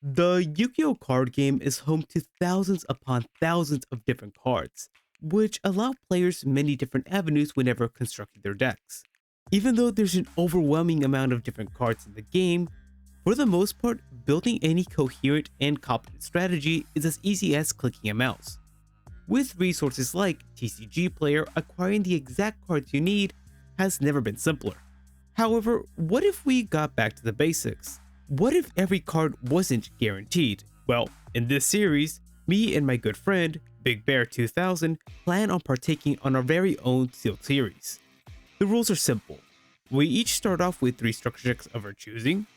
The Yu-Gi-Oh card game is home to thousands upon thousands of different cards, which allow players many different avenues whenever constructing their decks. Even though there's an overwhelming amount of different cards in the game, for the most part, building any coherent and competent strategy is as easy as clicking a mouse. With resources like TCG Player, acquiring the exact cards you need has never been simpler. However, what if we got back to the basics? What if every card wasn't guaranteed? Well, in this series, me and my good friend, Big Bear 2000, plan on partaking on our very own sealed series. The rules are simple. We each start off with 3 structure decks of our choosing.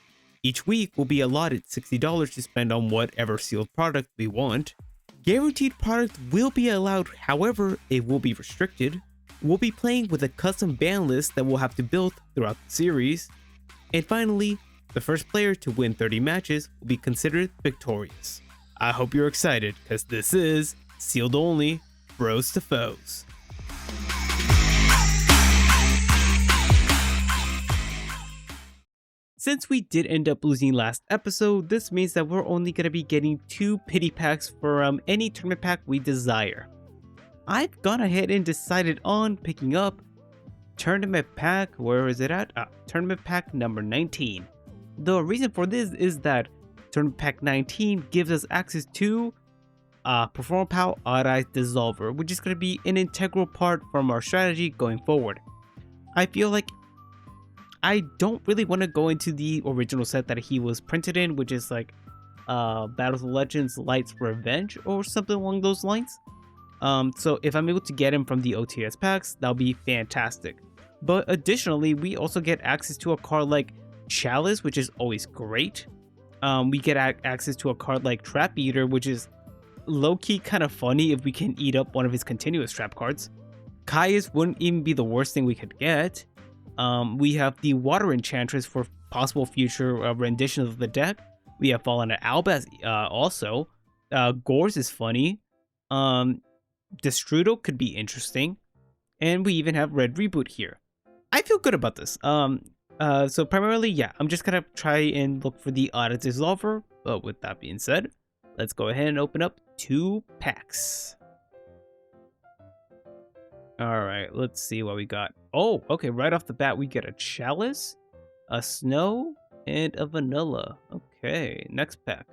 Each week will be allotted $60 to spend on whatever sealed product we want. Guaranteed product will be allowed, however, it will be restricted. We'll be playing with a custom ban list that we'll have to build throughout the series. And finally, the first player to win 30 matches will be considered victorious. I hope you're excited, because this is Sealed Only, Bros to Foes. Since we did end up losing last episode, this means that we're only going to be getting 2 pity packs from any tournament pack we desire. I've gone ahead and decided on picking up tournament pack, where is it at? Tournament pack number 19. The reason for this is that tournament pack 19 gives us access to Perform Power Odd-Eyes Dissolver, which is going to be an integral part from our strategy going forward. I feel like I don't really want to go into the original set that he was printed in, which is like Battles of Legends Light's Revenge or something along those lines. So if I'm able to get him from the OTS packs, that'll be fantastic. But additionally, we also get access to a card like Chalice, which is always great. We get access to a card like Trap Eater, which is low-key kind of funny if we can eat up one of his continuous trap cards. Caius wouldn't even be the worst thing we could get. We have the Water Enchantress for possible future renditions of the deck. We have Fallen at Albaz also. Gores is funny. Destrudo could be interesting. And we even have Red Reboot here. I feel good about this. So primarily, yeah, I'm just gonna try and look for the Odd Dissolver. But with that being said, let's go ahead and open up 2 packs. Alright, let's see what we got. Oh, okay, right off the bat, we get a Chalice, a Snow, and a Vanilla. Okay, next pack.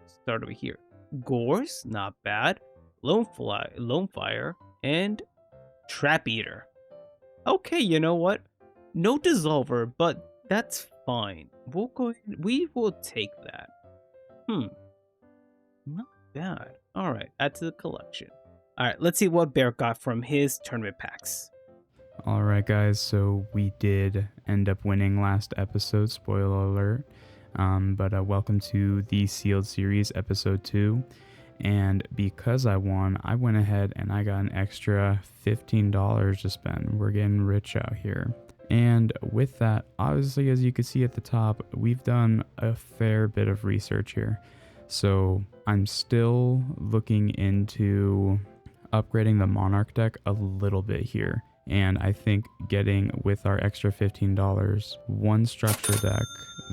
Start over here. Gores, not bad. Lone Fire, and Trap Eater. Okay, you know what? No Dissolver, but that's fine. We'll go ahead. We will take that. Not bad. Alright, add to the collection. Alright, let's see what Bear got from his tournament packs. Alright guys, so we did end up winning last episode, spoiler alert. But welcome to the Sealed Series episode 2. And because I won, I went ahead and I got an extra $15 to spend. We're getting rich out here. And with that, obviously, as you can see at the top, we've done a fair bit of research here. So I'm still looking into upgrading the Monarch deck a little bit here. And I think getting with our extra $15, 1 structure deck,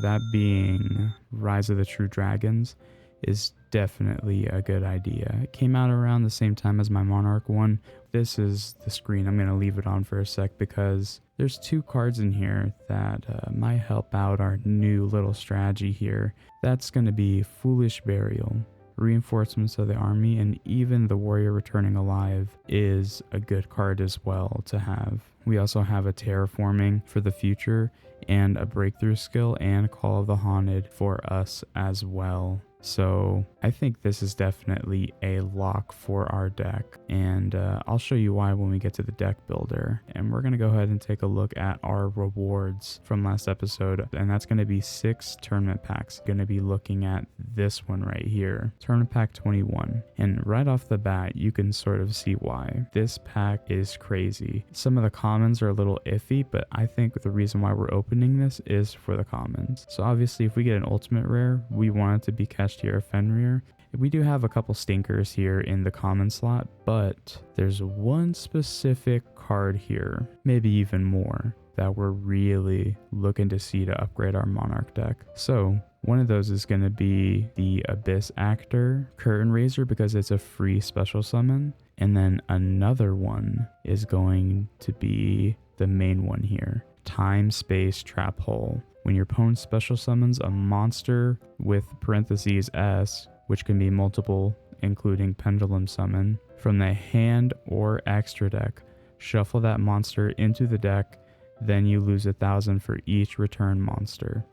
that being Rise of the True Dragons, is definitely a good idea. It came out around the same time as my Monarch one. This is the screen. I'm going to leave it on for a sec because there's 2 cards in here that might help out our new little strategy here. That's going to be Foolish Burial, Reinforcements of the Army, and even the Warrior Returning Alive is a good card as well to have. We also have a Terraforming for the future and a Breakthrough Skill and Call of the Haunted for us as well. So I think this is definitely a lock for our deck, and I'll show you why when we get to the deck builder. And we're going to go ahead and take a look at our rewards from last episode, and that's going to be 6 tournament packs. Going to be looking at this one right here, tournament pack 21. And right off the bat, you can sort of see why. This pack is crazy. Some of the commons are a little iffy, but I think the reason why we're opening this is for the commons. So obviously if we get an ultimate rare, we want it to be Kashtira Fenrir. We do have a couple stinkers here in the common slot, but there's one specific card here, maybe even more, that we're really looking to see to upgrade our Monarch deck. So One of those is going to be the Abyss Actor Curtain Raiser because it's a free special summon. And then another one is going to be the main one here, Time Space Trap Hole. When your opponent special summons a monster with parentheses S, which can be multiple, including Pendulum Summon, from the hand or extra deck, shuffle that monster into the deck, then you lose 1,000 for each return monster.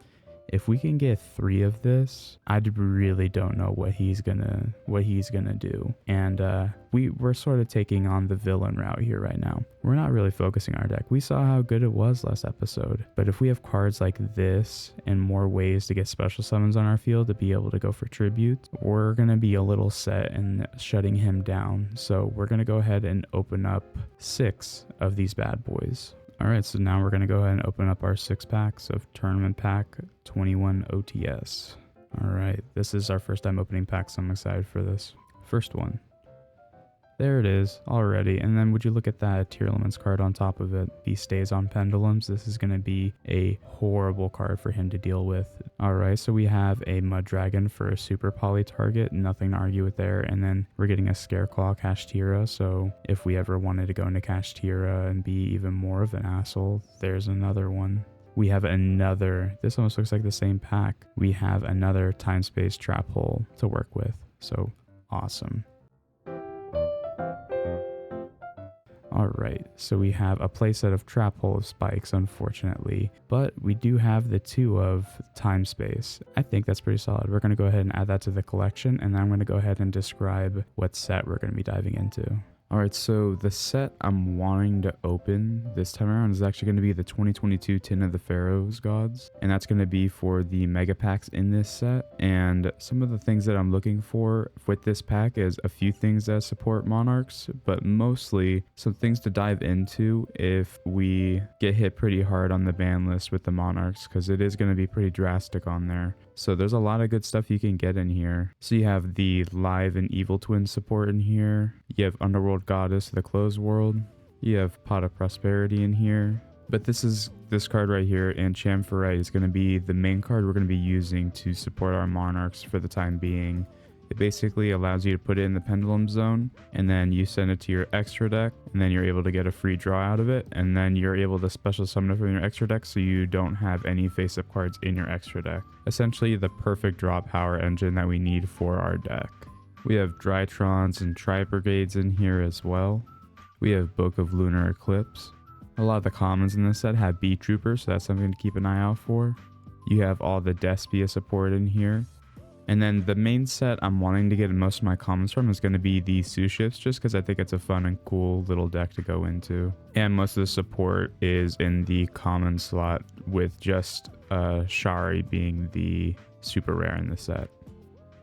If we can get 3 of this, I really don't know what he's gonna do. And we're sort of taking on the villain route here right now. We're not really focusing our deck. We saw how good it was last episode. But if we have cards like this and more ways to get special summons on our field to be able to go for tribute, we're gonna be a little set in shutting him down. So we're gonna go ahead and open up 6 of these bad boys. Alright, so now we're going to go ahead and open up our 6 packs of Tournament Pack 21 OTS. Alright, this is our first time opening packs, so I'm excited for this. First one. There it is already, and then would you look at that Tier Elements card on top of it. He stays on Pendulums. This is going to be a horrible card for him to deal with. Alright, so we have a Mud Dragon for a super poly target, nothing to argue with there, and then we're getting a Scareclaw Kashtira, so if we ever wanted to go into Kashtira and be even more of an asshole, there's another one. We have another, this almost looks like the same pack. We have another Time Space Trap Hole to work with, so awesome. Alright, so we have a playset of Trap Hole of Spikes, unfortunately, but we do have the 2 of Time Space. I think that's pretty solid. We're going to go ahead and add that to the collection, and then I'm going to go ahead and describe what set we're going to be diving into. Alright, so the set I'm wanting to open this time around is actually going to be the 2022 Tin of the Pharaoh's Gods, and that's going to be for the mega packs in this set. And some of the things that I'm looking for with this pack is a few things that support Monarchs, but mostly some things to dive into if we get hit pretty hard on the ban list with the Monarchs, because it is going to be pretty drastic on there. So there's a lot of good stuff you can get in here. So you have the Live and Evil Twin support in here. You have Underworld Goddess, the Closed World. You have Pot of Prosperity in here. But this card right here, and Chamferite, is going to be the main card we're going to be using to support our Monarchs for the time being. It basically allows you to put it in the Pendulum Zone, and then you send it to your extra deck, and then you're able to get a free draw out of it, and then you're able to special summon it from your extra deck so you don't have any face-up cards in your extra deck. Essentially the perfect draw power engine that we need for our deck. We have Drytrons and Tri-Brigades in here as well. We have Book of Lunar Eclipse. A lot of the commons in this set have vtuber, so that's something to keep an eye out for. You have all the Despia support in here. And then the main set I'm wanting to get most of my commons from is going to be the Sue Ships, just because I think it's a fun and cool little deck to go into. And most of the support is in the common slot, with just Shari being the super rare in the set.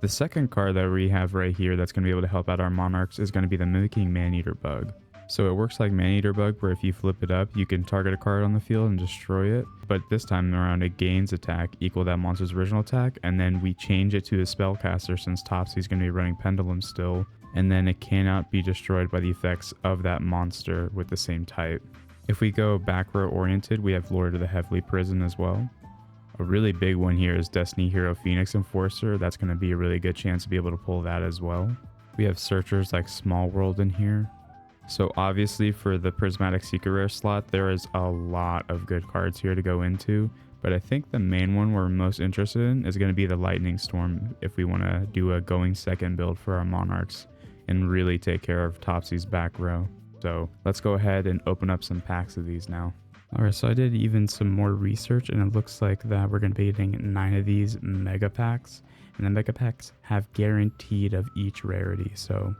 The second card that we have right here that's going to be able to help out our Monarchs is going to be the Mimicking Maneater Bug. So it works like Maneater Bug, where if you flip it up, you can target a card on the field and destroy it. But this time around, it gains attack equal that monster's original attack, and then we change it to a spellcaster since Topsy's going to be running Pendulum still, and then it cannot be destroyed by the effects of that monster with the same type. If we go back row oriented, we have Lord of the Heavenly Prison as well. A really big one here is Destiny Hero Phoenix Enforcer. That's going to be a really good chance to be able to pull that as well. We have searchers like Small World in here. So obviously for the Prismatic Secret Rare slot, there is a lot of good cards here to go into, but I think the main one we're most interested in is going to be the Lightning Storm if we want to do a going second build for our Monarchs and really take care of Topsy's back row. So let's go ahead and open up some packs of these now. Alright, so I did even some more research, and it looks like that we're going to be getting 9 of these mega packs, and the mega packs have guaranteed of each rarity, so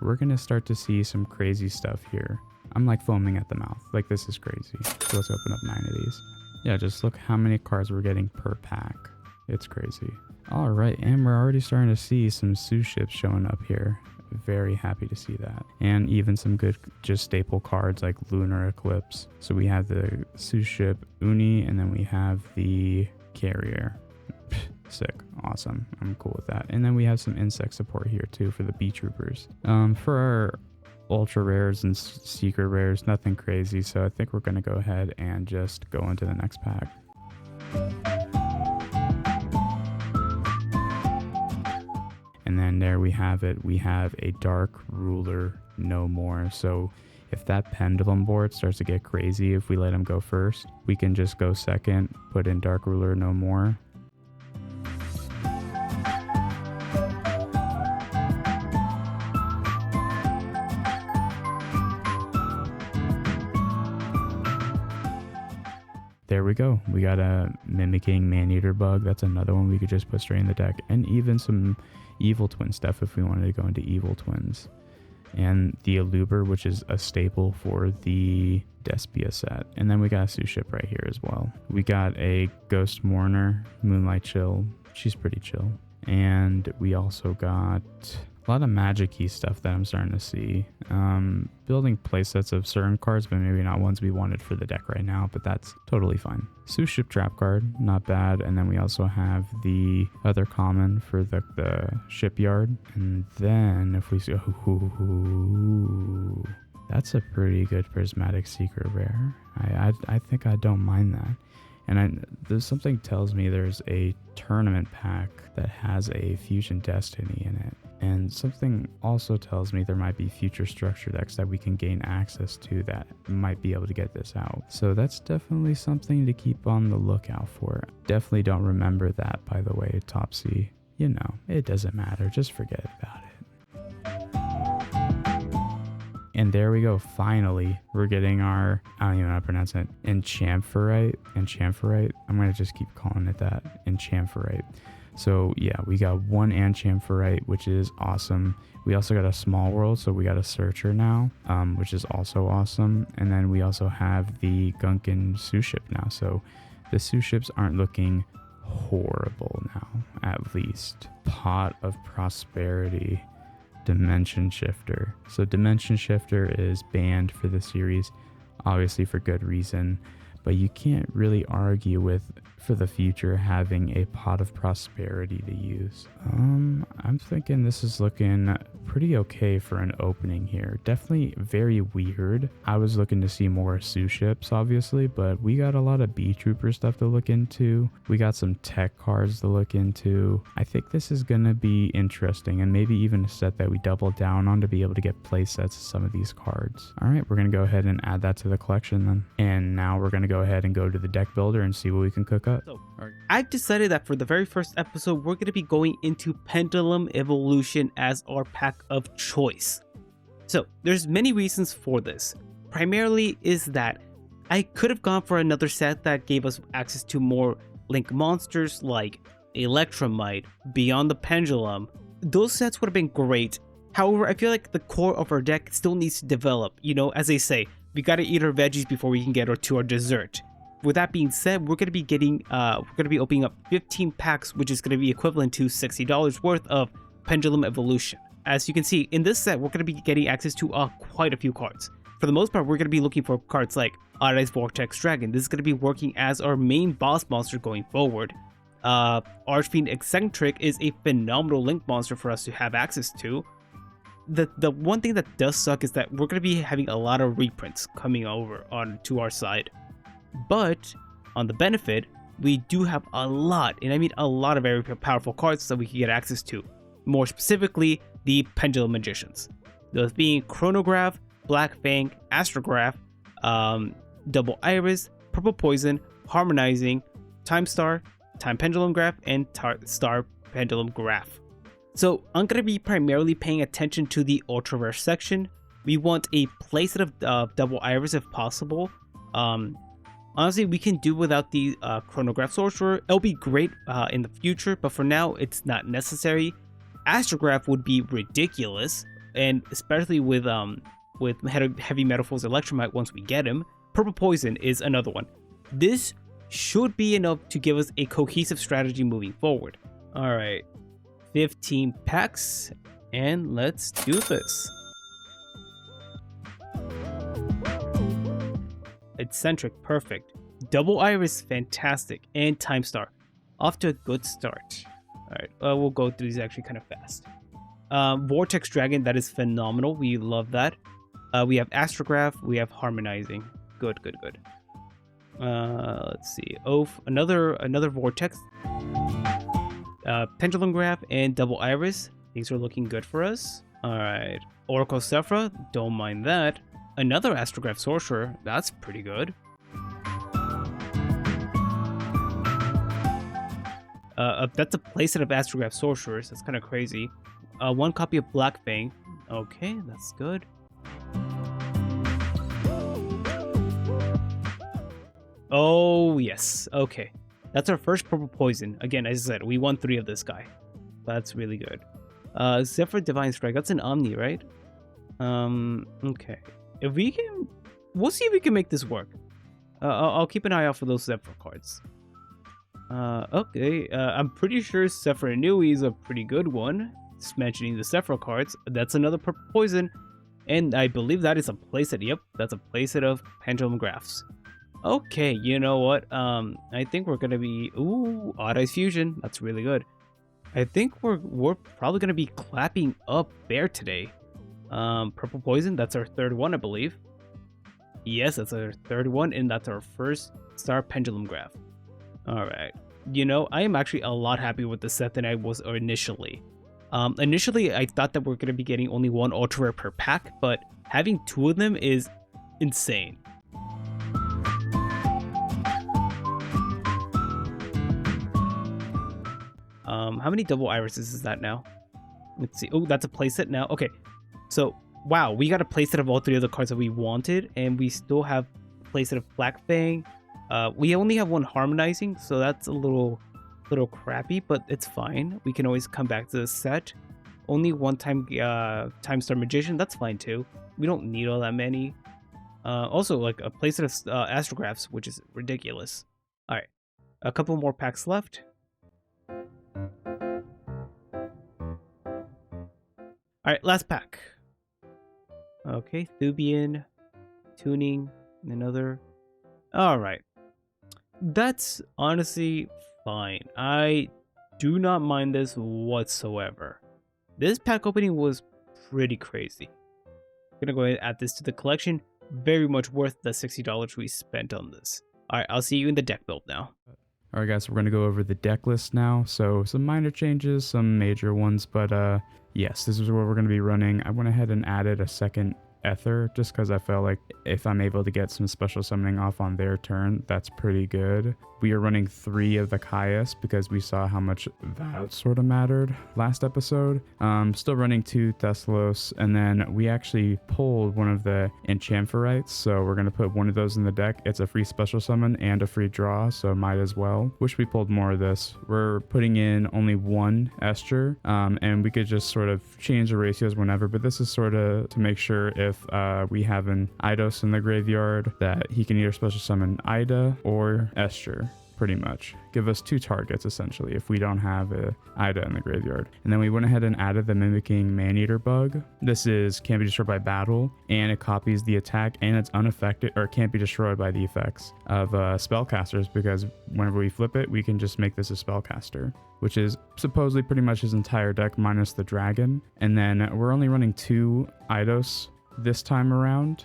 we're going to start to see some crazy stuff here. I'm like foaming at the mouth. Like, this is crazy. So let's open up 9 of these. Yeah, just look how many cards we're getting per pack. It's crazy. Alright, and we're already starting to see some Sue Ships showing up here. Very happy to see that. And even some good just staple cards like Lunar Eclipse. So we have the Sue Ship Uni, and then we have the Carrier. Sick. Awesome. I'm cool with that. And then we have some insect support here too for the bee troopers. For our ultra rares and secret rares, nothing crazy, so I think we're going to go ahead and just go into the next pack. And then there we have it. We have a dark ruler no more. So if that pendulum board starts to get crazy, if we let him go first, we can just go second, put in dark ruler no more. There we go. We got a mimicking man-eater bug. That's another one we could just put straight in the deck. And even some evil twin stuff if we wanted to go into evil twins. And the Aluber, which is a staple for the Despia set. And then we got a sous ship right here as well. We got a Ghost Mourner, Moonlight Chill. She's pretty chill. And we also got a lot of magic-y stuff that I'm starting to see. Building playsets of certain cards, but maybe not ones we wanted for the deck right now, but that's totally fine. Sous Ship Trap card, not bad. And then we also have the other common for the shipyard. And then if we see, that's a pretty good prismatic secret rare. I think I don't mind that. And there's something tells me there's a tournament pack that has a Fusion Destiny in it. And something also tells me there might be future structure decks that we can gain access to that might be able to get this out. So that's definitely something to keep on the lookout for. Definitely don't remember that, by the way, Topsy. You know, it doesn't matter. Just forget about it. And there we go. Finally, we're getting our, I don't even know how to pronounce it, Enchamphorite. I'm going to just keep calling it that. Enchamphorite. So yeah, we got one Enchamphorite, which is awesome. We also got a Small World, so we got a Searcher now, which is also awesome. And then we also have the Gunkin sous ship now. So the sous ships aren't looking horrible now, at least. Pot of Prosperity. Dimension Shifter. So Dimension Shifter is banned for the series, obviously for good reason, but you can't really argue with, for the future, having a Pot of Prosperity to use. I'm thinking this is looking pretty okay for an opening here. Definitely very weird. I was looking to see more sous ships, obviously, but we got a lot of vtuber stuff to look into. We got some tech cards to look into. I think this is gonna be interesting, and maybe even a set that we double down on to be able to get play sets of some of these cards. All right, we're gonna go ahead and add that to the collection then. And now we're gonna go ahead and go to the deck builder and see what we can cook up. So, I've decided that for the very first episode, we're going to be going into Pendulum Evolution as our pack of choice. So, there's many reasons for this. Primarily is that I could have gone for another set that gave us access to more Link monsters like Electromite, Beyond the Pendulum. Those sets would have been great. However, I feel like the core of our deck still needs to develop. You know, as they say, we gotta eat our veggies before we can get to our dessert. With that being said, we're gonna be getting, opening up 15 packs, which is gonna be equivalent to $60 worth of Pendulum Evolution. As you can see, in this set, we're gonna be getting access to quite a few cards. For the most part, we're gonna be looking for cards like Odd-Eyes Vortex Dragon. This is gonna be working as our main boss monster going forward. Archfiend Eccentric is a phenomenal Link monster for us to have access to. The one thing that does suck is that we're gonna be having a lot of reprints coming over onto our side. But on the benefit, we do have a lot, and I mean a lot of very powerful cards that we can get access to. More specifically, the Pendulum Magicians. Those being Chronograph, Black Fang, Astrograph, Double Iris, Purple Poison, Harmonizing, Time Star, Time Pendulum Graph, and Star Pendulum Graph. So I'm going to be primarily paying attention to the Ultra Rare section. We want a playset of Double Iris if possible. Honestly, we can do without the Chronograph Sorcerer. It'll be great in the future, but for now, it's not necessary. Astrograph would be ridiculous, and especially with Heavy Metaphors Electromite once we get him. Purple Poison is another one. This should be enough to give us a cohesive strategy moving forward. Alright, 15 packs, and let's do this. Eccentric, perfect. Double Iris, fantastic. And Time Star, off to a good start. Alright, we'll go through these actually kind of fast. Vortex Dragon, that is phenomenal. We love that. We have Astrograph, we have Harmonizing. Good. Let's see. Oath, another Vortex. Pendulum Graph and Double Iris. Things are looking good for us. Alright. Oracle Sephra, don't mind that. Another Astrograph Sorcerer, that's pretty good. That's a playset of Astrograph Sorcerers, that's kind of crazy. One copy of Black Fang. Okay, that's good. Oh, yes. Okay. That's our first purple poison. Again, as I said, we won 3 of this guy. That's really good. Zephyr Divine Strike. That's an Omni, right? Okay. If we can... We'll see if we can make this work. I'll keep an eye out for those Zephyr cards. Okay. I'm pretty sure Zephyr Inui is a pretty good one. Just mentioning the Zephyr cards. That's another purple poison. And I believe that is a playset. Yep, that's a playset of Pendulum Graphs. Okay, you know what? I think we're gonna be... Ooh, Odd Eyes Fusion. That's really good. I think we're probably gonna be clapping up Bear today. Purple Poison, that's our 3rd one, I believe. Yes, that's our 3rd one, and that's our first Star Pendulum Graph. Alright. You know, I am actually a lot happier with the set than I was initially. Initially, I thought that we're gonna be getting only 1 Ultra Rare per pack, but having 2 of them is insane. How many double irises is that now? Let's see. Oh, that's a playset now. Okay. So, wow, we got a playset of all 3 of the cards that we wanted, and we still have a playset of Black Fang. We only have 1 harmonizing, so that's a little crappy, but it's fine. We can always come back to the set. Only 1 time Star Magician, that's fine too. We don't need all that many. Also, like a playset of Astrographs, which is ridiculous. Alright, a couple more packs left. Alright, last pack. Okay, Thubian, Tuning, another. Alright. That's honestly fine. I do not mind this whatsoever. This pack opening was pretty crazy. I'm gonna go ahead and add this to the collection. Very much worth the $60 we spent on this. Alright, I'll see you in the deck build now. Alright guys, so we're going to go over the deck list now. So some minor changes, some major ones, but yes, this is what we're going to be running. I went ahead and added a second Ether just because I felt like if I'm able to get some special summoning off on their turn, that's pretty good. We are running 3 of the Caius because we saw how much that sort of mattered last episode. Still running 2 Thessalos, and then we actually pulled one of the Enchantmerites, so we're going to put one of those in the deck. It's a free special summon and a free draw, so might as well. Wish we pulled more of this. We're putting in only 1 Escher, and we could just sort of change the ratios whenever, but this is sort of to make sure if we have an Eidos in the graveyard that he can either special summon Ida or Escher. Pretty much. Give us 2 targets, essentially, if we don't have a Ida in the graveyard. And then we went ahead and added the Mimicking Maneater bug. This can't be destroyed by battle, and it copies the attack, and it's unaffected, or can't be destroyed by the effects of spellcasters, because whenever we flip it, we can just make this a spellcaster, which is supposedly pretty much his entire deck minus the dragon. And then we're only running 2 Eidos this time around.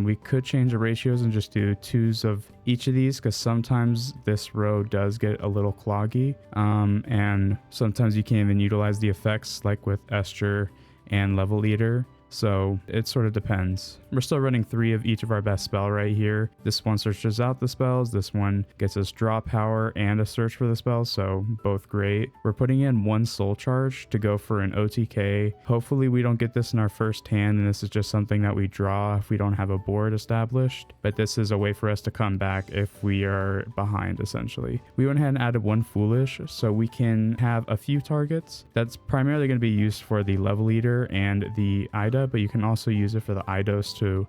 We could change the ratios and just do 2s of each of these, because sometimes this row does get a little cloggy, and sometimes you can't even utilize the effects like with Escher and Level Eater. So it sort of depends. We're still running 3 of each of our best spell right here. This one searches out the spells. This one gets us draw power and a search for the spells, so both great. We're putting in 1 soul charge to go for an OTK. Hopefully we don't get this in our first hand, and this is just something that we draw if we don't have a board established. But this is a way for us to come back if we are behind, essentially. We went ahead and added 1 foolish, so we can have a few targets. That's primarily going to be used for the Level Eater and the Ida, but you can also use it for the Eidos to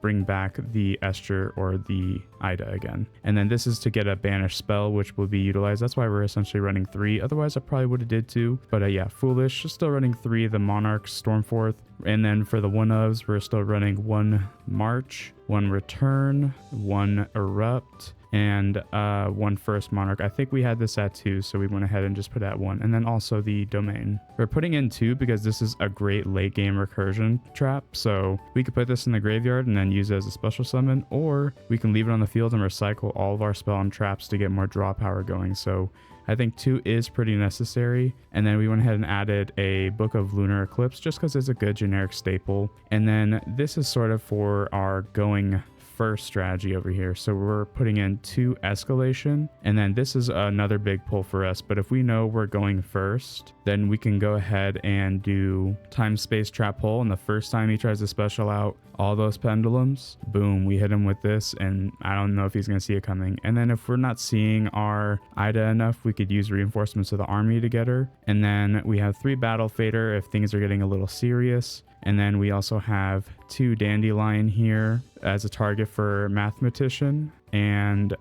bring back the Escher or the Ida again. And then this is to get a banish spell, which will be utilized. That's why we're essentially running 3. Otherwise, I probably would have did 2. But yeah, Foolish, still running 3 of the Monarch Stormforth. And then for the 1-ofs, we're still running 1 March, 1 Return, 1 Erupt, and 1 First Monarch. I think we had this at 2, so we went ahead and just put at 1. And then also the Domain. We're putting in 2 because this is a great late game recursion trap, so we could put this in the graveyard and then use it as a special summon, or we can leave it on the field and recycle all of our spell and traps to get more draw power going. So I think 2 is pretty necessary. And then we went ahead and added a Book of Lunar Eclipse just because it's a good generic staple. And then this is sort of for our going first strategy over here. So we're putting in 2 escalation, and then this is another big pull for us. But if we know we're going first, then we can go ahead and do time space trap hole. And the first time he tries to special out all those pendulums, boom, we hit him with this, and I don't know if he's going to see it coming. And then if we're not seeing our Ida enough, we could use reinforcements of the army to get her. And then we have 3 battle fader if things are getting a little serious. And then we also have 2 dandelion here as a target for mathematician. And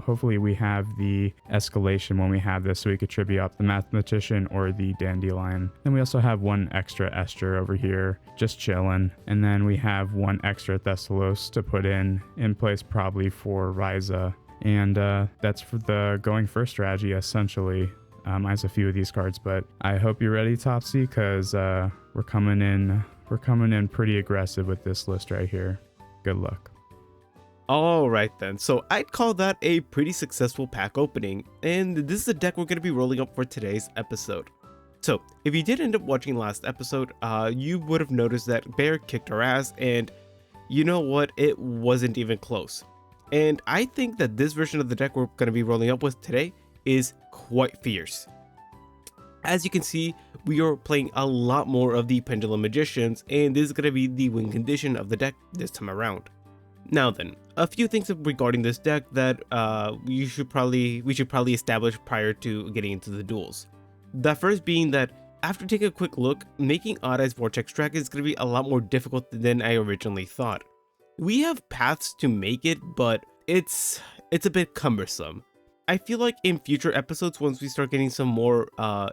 hopefully we have the escalation when we have this, so we could tribute up the mathematician or the dandelion. Then we also have 1 extra Esther over here just chilling. And then we have 1 extra Thessalos to put in place probably for Ryza. And that's for the going first strategy essentially. I have a few of these cards, but I hope you're ready, Topsy, because we're coming in pretty aggressive with this list right here. Good luck. Alright then, so I'd call that a pretty successful pack opening, and this is the deck we're going to be rolling up for today's episode. So, if you did end up watching last episode, you would have noticed that Bear kicked our ass, and you know what, it wasn't even close. And I think that this version of the deck we're going to be rolling up with today is quite fierce. As you can see, we are playing a lot more of the Pendulum Magicians, and this is going to be the win condition of the deck this time around. Now then, a few things regarding this deck that we should probably establish prior to getting into the duels. The first being that after taking a quick look, making Odd Eyes Vortex Dragon is going to be a lot more difficult than I originally thought. We have paths to make it, but it's a bit cumbersome. I feel like in future episodes, once we start getting some more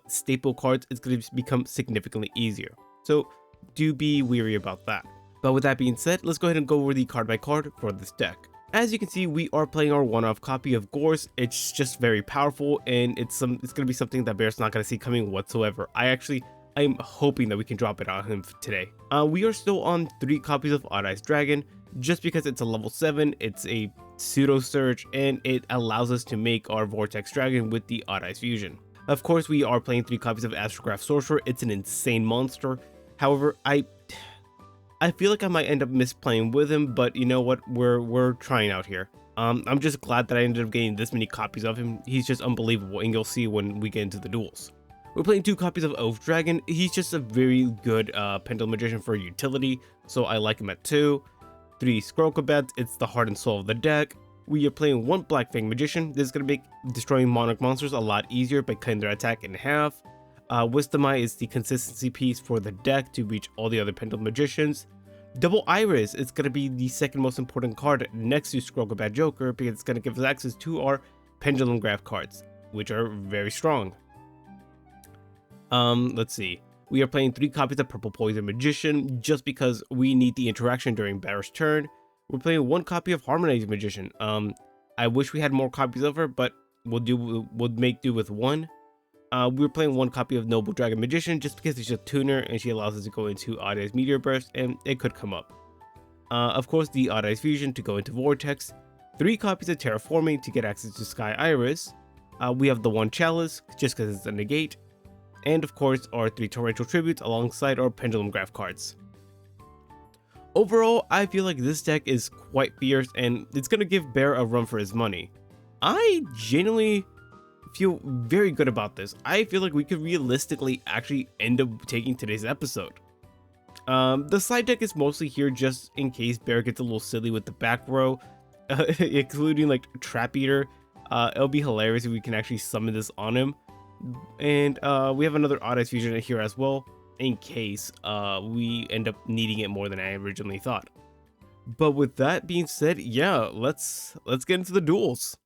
staple cards, it's going to become significantly easier. So do be wary about that. But with that being said, let's go ahead and go over the card by card for this deck. As you can see, we are playing our one-off copy of Gorse. It's just very powerful, and it's going to be something that Bear's not going to see coming whatsoever. I'm hoping that we can drop it on him today. We are still on 3 copies of Odd Eyes Dragon, just because it's a level 7, it's a pseudo surge, and it allows us to make our Vortex Dragon with the Odd Eyes Fusion. Of course, we are playing 3 copies of Astrograph Sorcerer. It's an insane monster. However, I feel like I might end up misplaying with him, but you know what, we're trying out here. I'm just glad that I ended up getting this many copies of him. He's just unbelievable, and you'll see when we get into the duels. We're playing 2 copies of Oath Dragon. He's just a very good Pendulum Magician for utility, so I like him at 2. 3 Skrokabets, it's the heart and soul of the deck. We are playing 1 Black Fang Magician. This is going to make destroying Monarch monsters a lot easier by cutting their attack in half. Wisdom Eye is the consistency piece for the deck to reach all the other Pendulum Magicians. Double Iris is going to be the second most important card next to Skrokabet Joker, because it's going to give us access to our Pendulum Graph cards, which are very strong. Let's see. We are playing 3 copies of Purple Poison Magician just because we need the interaction during Bear's turn. We're playing 1 copy of Harmonizing Magician. I wish we had more copies of her, but we'll make do with 1. We're playing 1 copy of Noble Dragon Magician just because she's a tuner and she allows us to go into Odd Eyes Meteor Burst, and it could come up. Of course, the Odd Eyes Fusion to go into Vortex. 3 copies of Terraforming to get access to Sky Iris. We have the 1 Chalice just because it's a negate. And of course, our 3 Torrential Tributes alongside our Pendulum Graph cards. Overall, I feel like this deck is quite fierce and it's going to give Bear a run for his money. I genuinely feel very good about this. I feel like we could realistically actually end up taking today's episode. The side deck is mostly here just in case Bear gets a little silly with the back row, including like Trap Eater. It'll be hilarious if we can actually summon this on him. And we have another Odd Eyes Fusion here as well, in case we end up needing it more than I originally thought. But with that being said, yeah, let's get into the duels.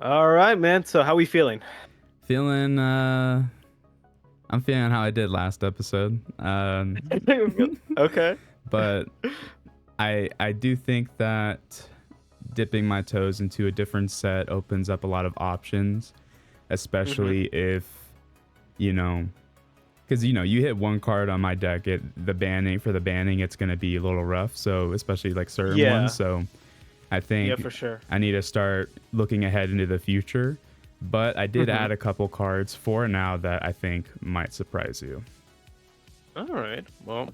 All right, man. So how we feeling? I'm feeling how I did last episode. Okay. But I do think that dipping my toes into a different set opens up a lot of options, especially if, you know, because you hit one card on my deck, the banning it's gonna be a little rough. So especially like certain ones. Yeah. So I Yeah, think for sure. I need to start looking ahead into the future. But I did add a couple cards for now that I think might surprise you. All right. Well,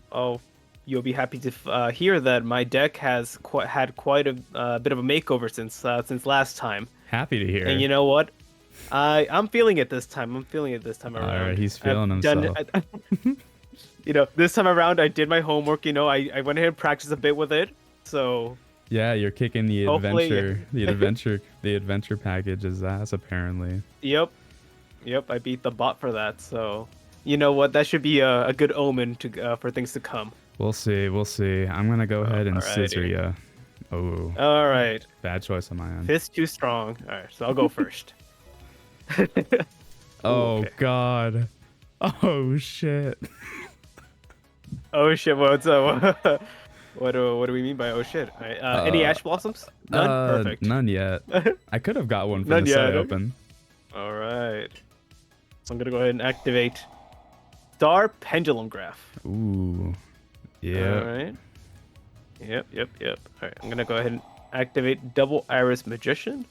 you'll be happy to hear that my deck has had quite a bit of a makeover since last time. Happy to hear. And you know what? I'm feeling it this time. I'm feeling it this time All around. right, he's feeling himself. This time around, I did my homework. I went ahead and practiced a bit with it. So Yeah, you're kicking the hopefully, the adventure package's ass apparently. yep. I beat the bot for that. So you know what? That should be a good omen to for things to come. We'll see. I'm gonna go ahead and Alrighty. scissor ya. Oh, All right. bad choice on my end. Fist too strong. All right, so I'll go first. Oh okay. God. Oh shit. Oh shit! What's up? What do we mean by oh shit? All right, any ash blossoms? None. Perfect. None yet. I could have got one from None the side yet. open. All right. So I'm gonna go ahead and activate Star Pendulum Graph. Ooh. Yeah. All right. Yep. All right. I'm gonna go ahead and activate Double Iris Magician.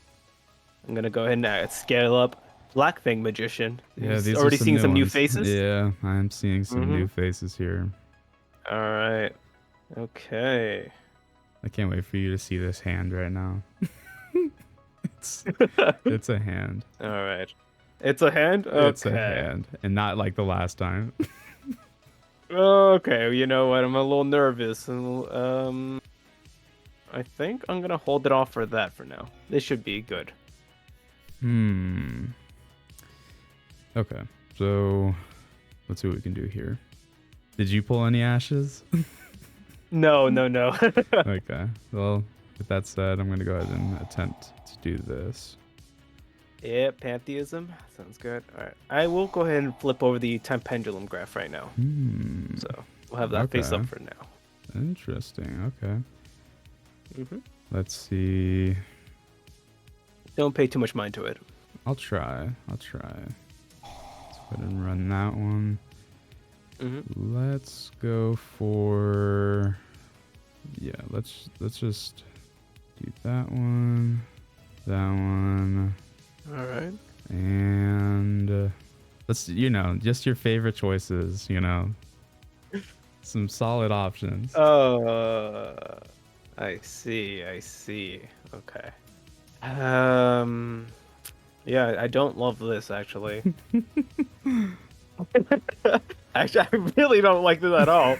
I'm gonna go ahead and scale up Black Fang Magician. Yeah, these already are seeing some new ones. faces. Yeah, I'm seeing some new faces here. All right. Okay. I can't wait for you to see this hand right now. it's a hand. All right. It's a hand? Okay. It's a hand. And not like the last time. Okay, you know what? I'm a little nervous. I think I'm gonna hold it off for that for now. This should be good. Okay, so let's see what we can do here. Did you pull any ashes? No. Okay, well, with that said, I'm gonna go ahead and attempt to do this. Yeah, pantheism. Sounds good. All right. I will go ahead and flip over the time pendulum graph right now. So we'll have that face up for now. Interesting. Okay. Let's see. Don't pay too much mind to it. I'll try. Let's go ahead and run that one. Let's go for. Yeah. Let's just do that one. That one. All right. And let's, just your favorite choices, some solid options. I see. Okay. Yeah, I don't love this actually. Actually, I really don't like this at all.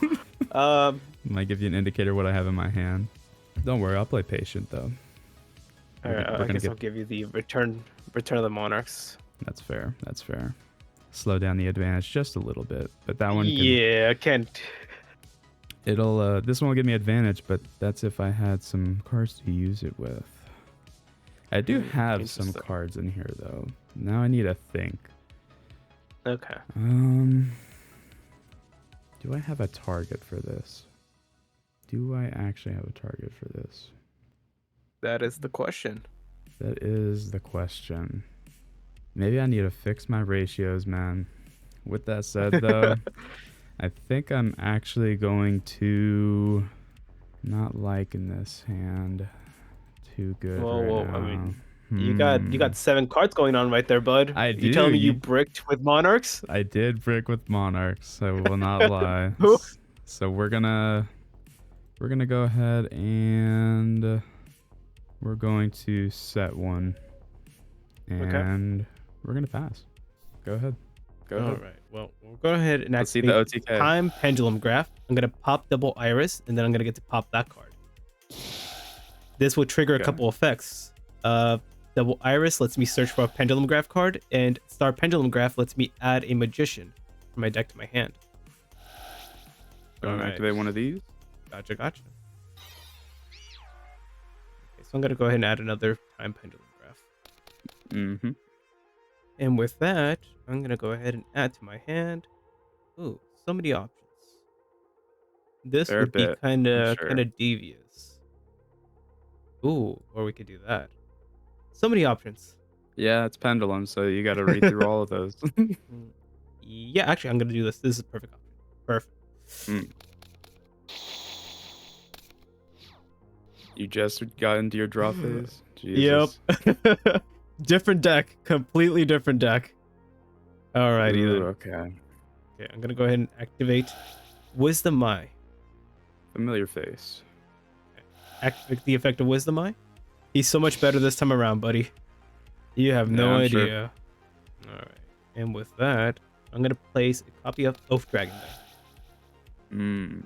Might give you an indicator what I have in my hand. Don't worry, I'll play patient though. All right, I guess I'll give you the return of the monarchs. That's fair. Slow down the advantage just a little bit, but that one. Yeah, I can't. It'll. This one will give me advantage, but that's if I had some cards to use it with. I do have some cards in here though. Now I need to think. Okay. Do I have a target for this? Do I actually have a target for this? That is the question. Maybe I need to fix my ratios, man. With that said, though, I think I'm actually going to not liking this hand too good right now. I mean, you got 7 cards going on right there, bud. I do. You telling me you bricked with monarchs? I did brick with monarchs. I will not lie. So we're gonna go ahead and we're going to set one, and we're gonna pass. Go ahead. All right. Well, we'll go ahead and activate the OTK. Time Pendulum Graph. I'm gonna pop Double Iris, and then I'm gonna get to pop that card. This will trigger a couple effects. Double Iris lets me search for a Pendulum Graph card, and Star Pendulum Graph lets me add a Magician from my deck to my hand. All right. Activate one of these. Gotcha. Okay, so I'm gonna go ahead and add another Time Pendulum Graph. And with that, I'm gonna go ahead and add to my hand. Ooh, so many options. This would be kind of devious. Ooh, or we could do that. So many options. Yeah, it's pendulum, so you got to read through all of those. Yeah, actually, I'm gonna do this. This is a perfect option. Perfect. Mm. You just got into your draw phase? Yep. Jesus. Different deck. Completely different deck. Alrighty Ooh, then. okay. Okay, I'm gonna go ahead and activate Wisdom Eye. Familiar face. Activate the effect of Wisdom Eye. He's so much better this time around, buddy. You have Yeah, no I'm sure. idea. Alright. And with that, I'm gonna place a copy of Oath Dragon there. Mm.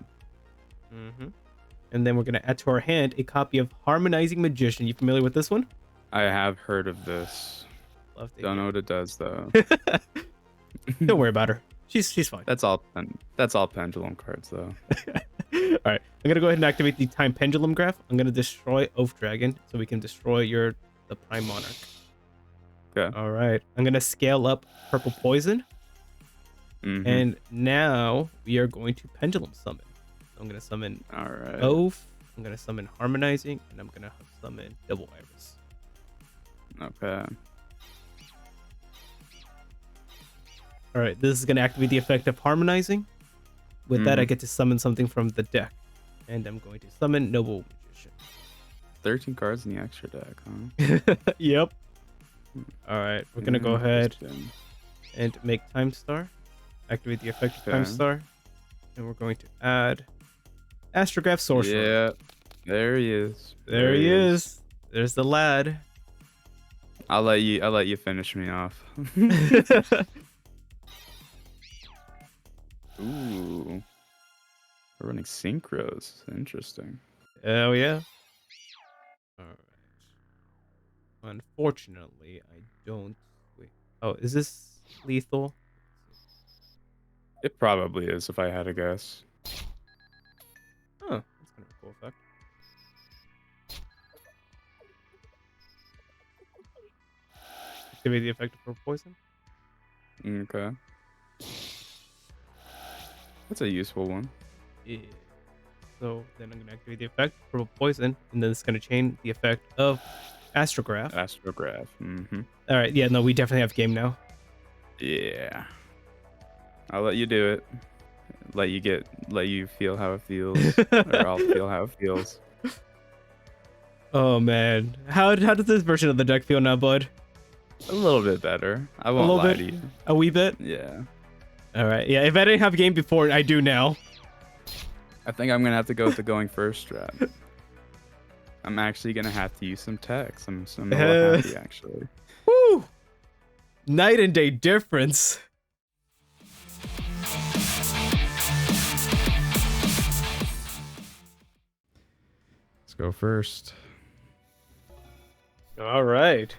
And then we're gonna add to our hand a copy of Harmonizing Magician. You familiar with this one? I have heard of this. Love to Don't know hear what it does though. it. Don't worry about her. She's fine. That's all pendulum cards though. All right, I'm gonna go ahead and activate the Time Pendulum Graph. I'm gonna destroy Oath Dragon so we can destroy the Prime Monarch. Okay. All right, I'm gonna scale up Purple Poison, and now we are going to Pendulum Summon. I'm gonna summon All right. Oath. I'm gonna summon Harmonizing, and I'm gonna summon Double Iris. Okay. All right, this is gonna activate the effect of Harmonizing. With that, I get to summon something from the deck, and I'm going to summon Noble Magician. 13 cards in the extra deck, huh? Yep. All right, we're gonna go ahead and make Time Star. Activate the effect of Time Star, and we're going to add Astrograph Sorcerer. Yeah, there he is. There he is. There's the lad. I'll let you finish me off. Ooh, we're running synchros. Interesting. Oh yeah. All right. Unfortunately, I don't. Wait. Oh, is this lethal? It probably is if I had to guess. Huh. That's kind of a cool effect. Activate the effect of Purple Poison. Okay. That's a useful one. Yeah. So then I'm gonna activate the effect Purple Poison, and then it's gonna chain the effect of Astrograph. Astrograph. All right. Yeah. No, we definitely have game now. Yeah. I'll let you do it. Let you feel how it feels, or I'll feel how it feels. Oh man, how does this version of the deck feel now, bud? A little bit better. I won't lie to you. A wee bit. Yeah. All right. Yeah. If I didn't have game before, I do now. I think I'm gonna have to go with the going first strat. I'm actually gonna have to use some text. I'm a little happy actually. Woo! Night and day difference. Let's go first. All right.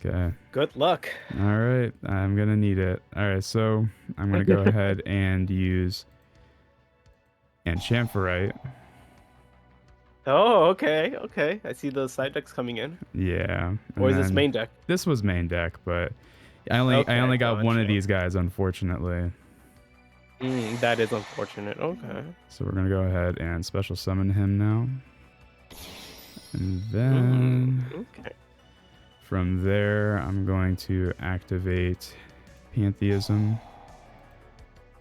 Okay. Good luck. All right. I'm gonna need it. All right. So I'm gonna go ahead and use Enchamphorite. Oh, okay. Okay. I see the side decks coming in. Yeah. Or is this main deck? This was main deck, but I only got one of these guys, unfortunately. That is unfortunate. Okay. So we're gonna go ahead and special summon him now. And then okay. From there, I'm going to activate Pantheism.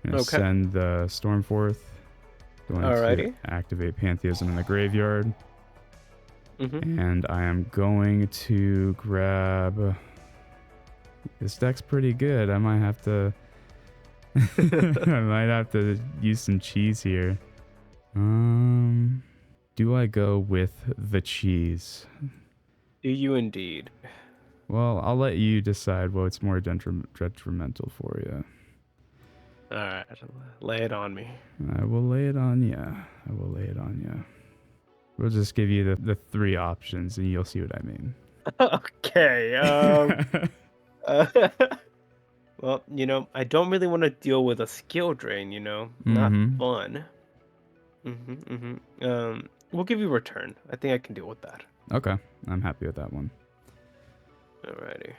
I'm going to send the Stormforth. Going to activate Pantheism in the graveyard. And I am going to grab... This deck's pretty good. I might have to... I might have to use some cheese here. Do I go with the cheese? Do you indeed? Well, I'll let you decide what's more detrimental for you. All right, lay it on me. I will lay it on you. I will lay it on you. We'll just give you the three options, and you'll see what I mean. Okay. Well, I don't really want to deal with a skill drain. Not fun. We'll give you return. I think I can deal with that. Okay, I'm happy with that one. Alrighty.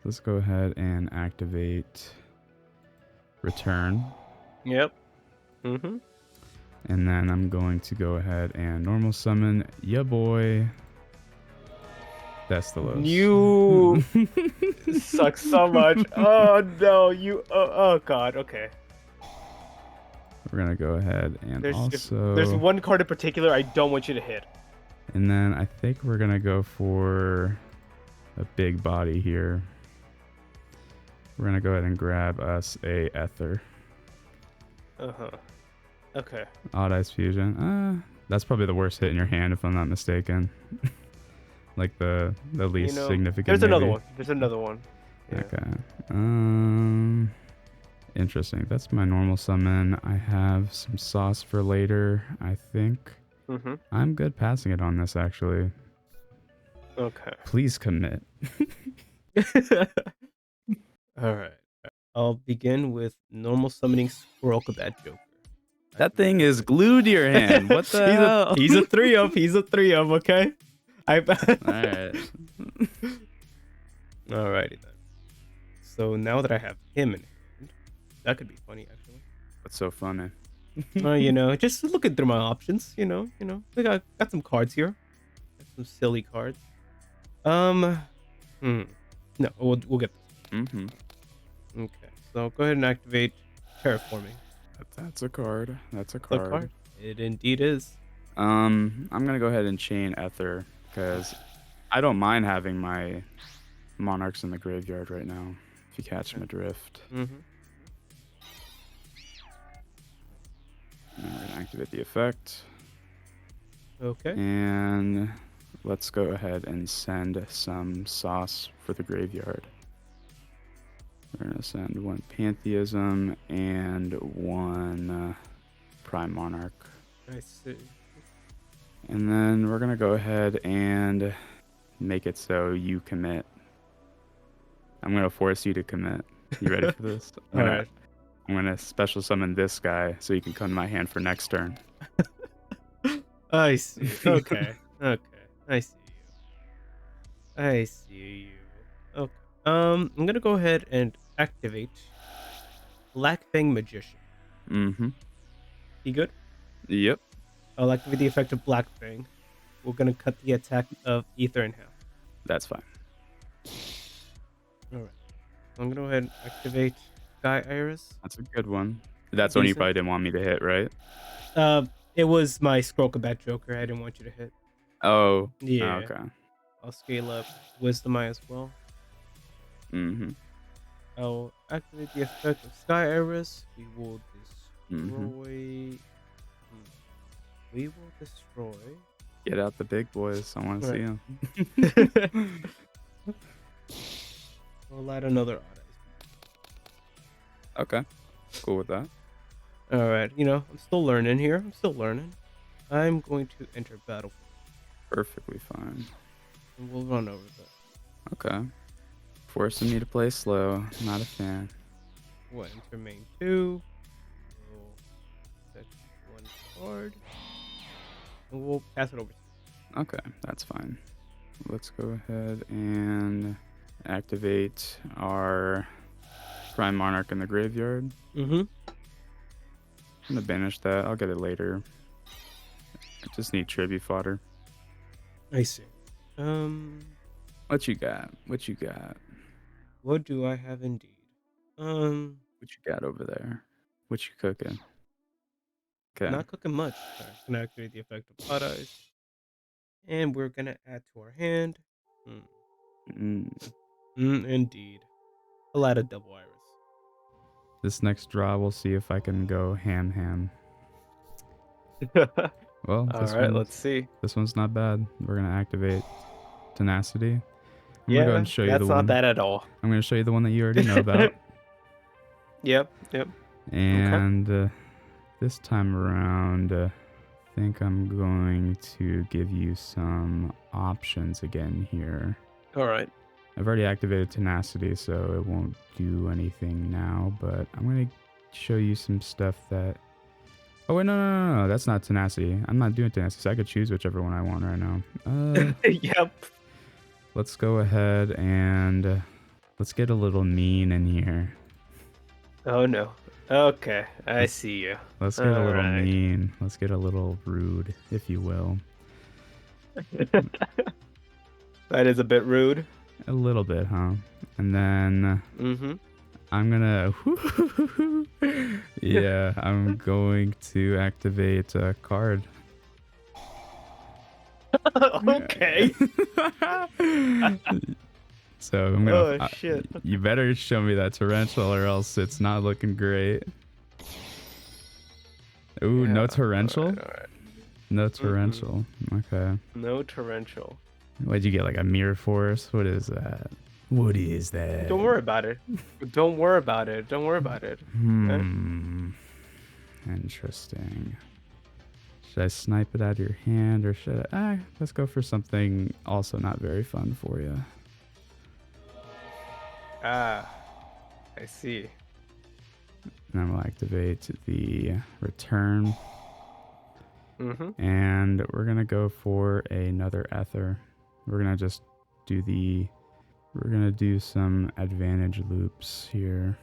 Let's go ahead and activate return. Yep. And then I'm going to go ahead and normal summon ya boy. Bestilos. You suck so much. Oh no, you. Oh god. Okay. We're gonna go ahead and There's one card in particular I don't want you to hit. And then I think we're gonna go for a big body here. We're gonna go ahead and grab us a Ether. Okay. Odd Eyes Fusion. That's probably the worst hit in your hand if I'm not mistaken. Like the least significant. There's maybe. another one. There's another one. Yeah. Okay. Interesting. That's my normal summon. I have some sauce for later, I think. I'm good passing it on this, actually. Okay. Please commit. Alright. I'll begin with normal summoning Squirrel Combat Joker. That thing is glued to your hand. What the hell? He's a 3-of. He's a 3-of, okay? Alright. Alrighty then. So now that I have him in hand, that could be funny actually. What's so funny? Just looking through my options, we got some cards here. Got some silly cards. No, we'll get this. Okay, so go ahead and activate terraforming. That's a card. That's a The card. card. It indeed is. I'm gonna go ahead and chain Ether because I don't mind having my monarchs in the graveyard right now. If you catch my drift. And we're gonna activate the effect. Okay. And let's go ahead and send some sauce for the graveyard. We're gonna send one Pantheism and one Prime Monarch. I see. And then we're gonna go ahead and make it so you commit. I'm gonna force you to commit. You ready for this? Alright. I'm gonna special summon this guy so you can come to my hand for next turn. I see. Okay. Okay. I see you. I see you. Okay. I'm gonna go ahead and activate Black Fang Magician. You good? Yep. I'll activate the effect of Black Fang. We're gonna cut the attack of Ether in half. That's fine. Alright. I'm gonna go ahead and activate Sky Iris. That's a good one. That's one you probably didn't want me to hit, right? It was my Scroll Combat Joker. I didn't want you to hit. Oh. Yeah. Okay. I'll scale up Wisdom Eye as well. I'll activate the effect of Sky Iris. We will destroy. We will destroy. Get out the big boys. I want to see them. We'll add another Odd Eyes. Okay. Cool with that. Alright, I'm still learning here. I'm still learning. I'm going to enter battle. Perfectly fine. And we'll run over that. Okay. Forcing me to play slow. Not a fan. We'll enter main 2. We'll set one card. And we'll pass it over to you. Okay, that's fine. Let's go ahead and activate our Prime Monarch in the graveyard. I'm gonna banish that. I'll get it later. I just need tribute fodder. I see. What you got? What you got? What do I have indeed? What you got over there? What you cooking? Okay. Not cooking much. Alright, gonna activate the effect of Odd Eyes. And we're gonna add to our hand. Indeed. I'll add a double iris. This next draw, we'll see if I can go ham. Well, alright, let's see. This one's not bad. We're gonna activate Tenacity. I'm gonna go ahead and show you that's the not one. bad at all. I'm gonna show you the one that you already know about. Yep. And this time around, I think I'm going to give you some options again here. Alright. I've already activated Tenacity, so it won't do anything now, but I'm going to show you some stuff that... Oh, wait, no, that's not Tenacity. I'm not doing Tenacity, so I could choose whichever one I want right now. Yep. Let's go ahead and let's get a little mean in here. Oh, no. Okay, I see you. Let's get a little mean. Let's get a little rude, if you will. That is a bit rude. A little bit, huh? And then Mm-hmm. I'm gonna. Yeah, I'm going to activate a card. Okay. So I'm gonna. Oh shit. You better show me that torrential, or else it's not looking great. Ooh, Yeah, no torrential. all right. No torrential. Okay. No torrential. What'd you get? Like a mirror force? What is that? What is that? Don't worry about it. Don't worry about it. Don't worry about it. Okay? Interesting. Should I snipe it out of your hand, or should I? Let's go for something also not very fun for you. Ah, I see. And then we'll activate the return. Mm-hmm. And we're gonna go for another ether. We're gonna just do the. We're gonna do some advantage loops here.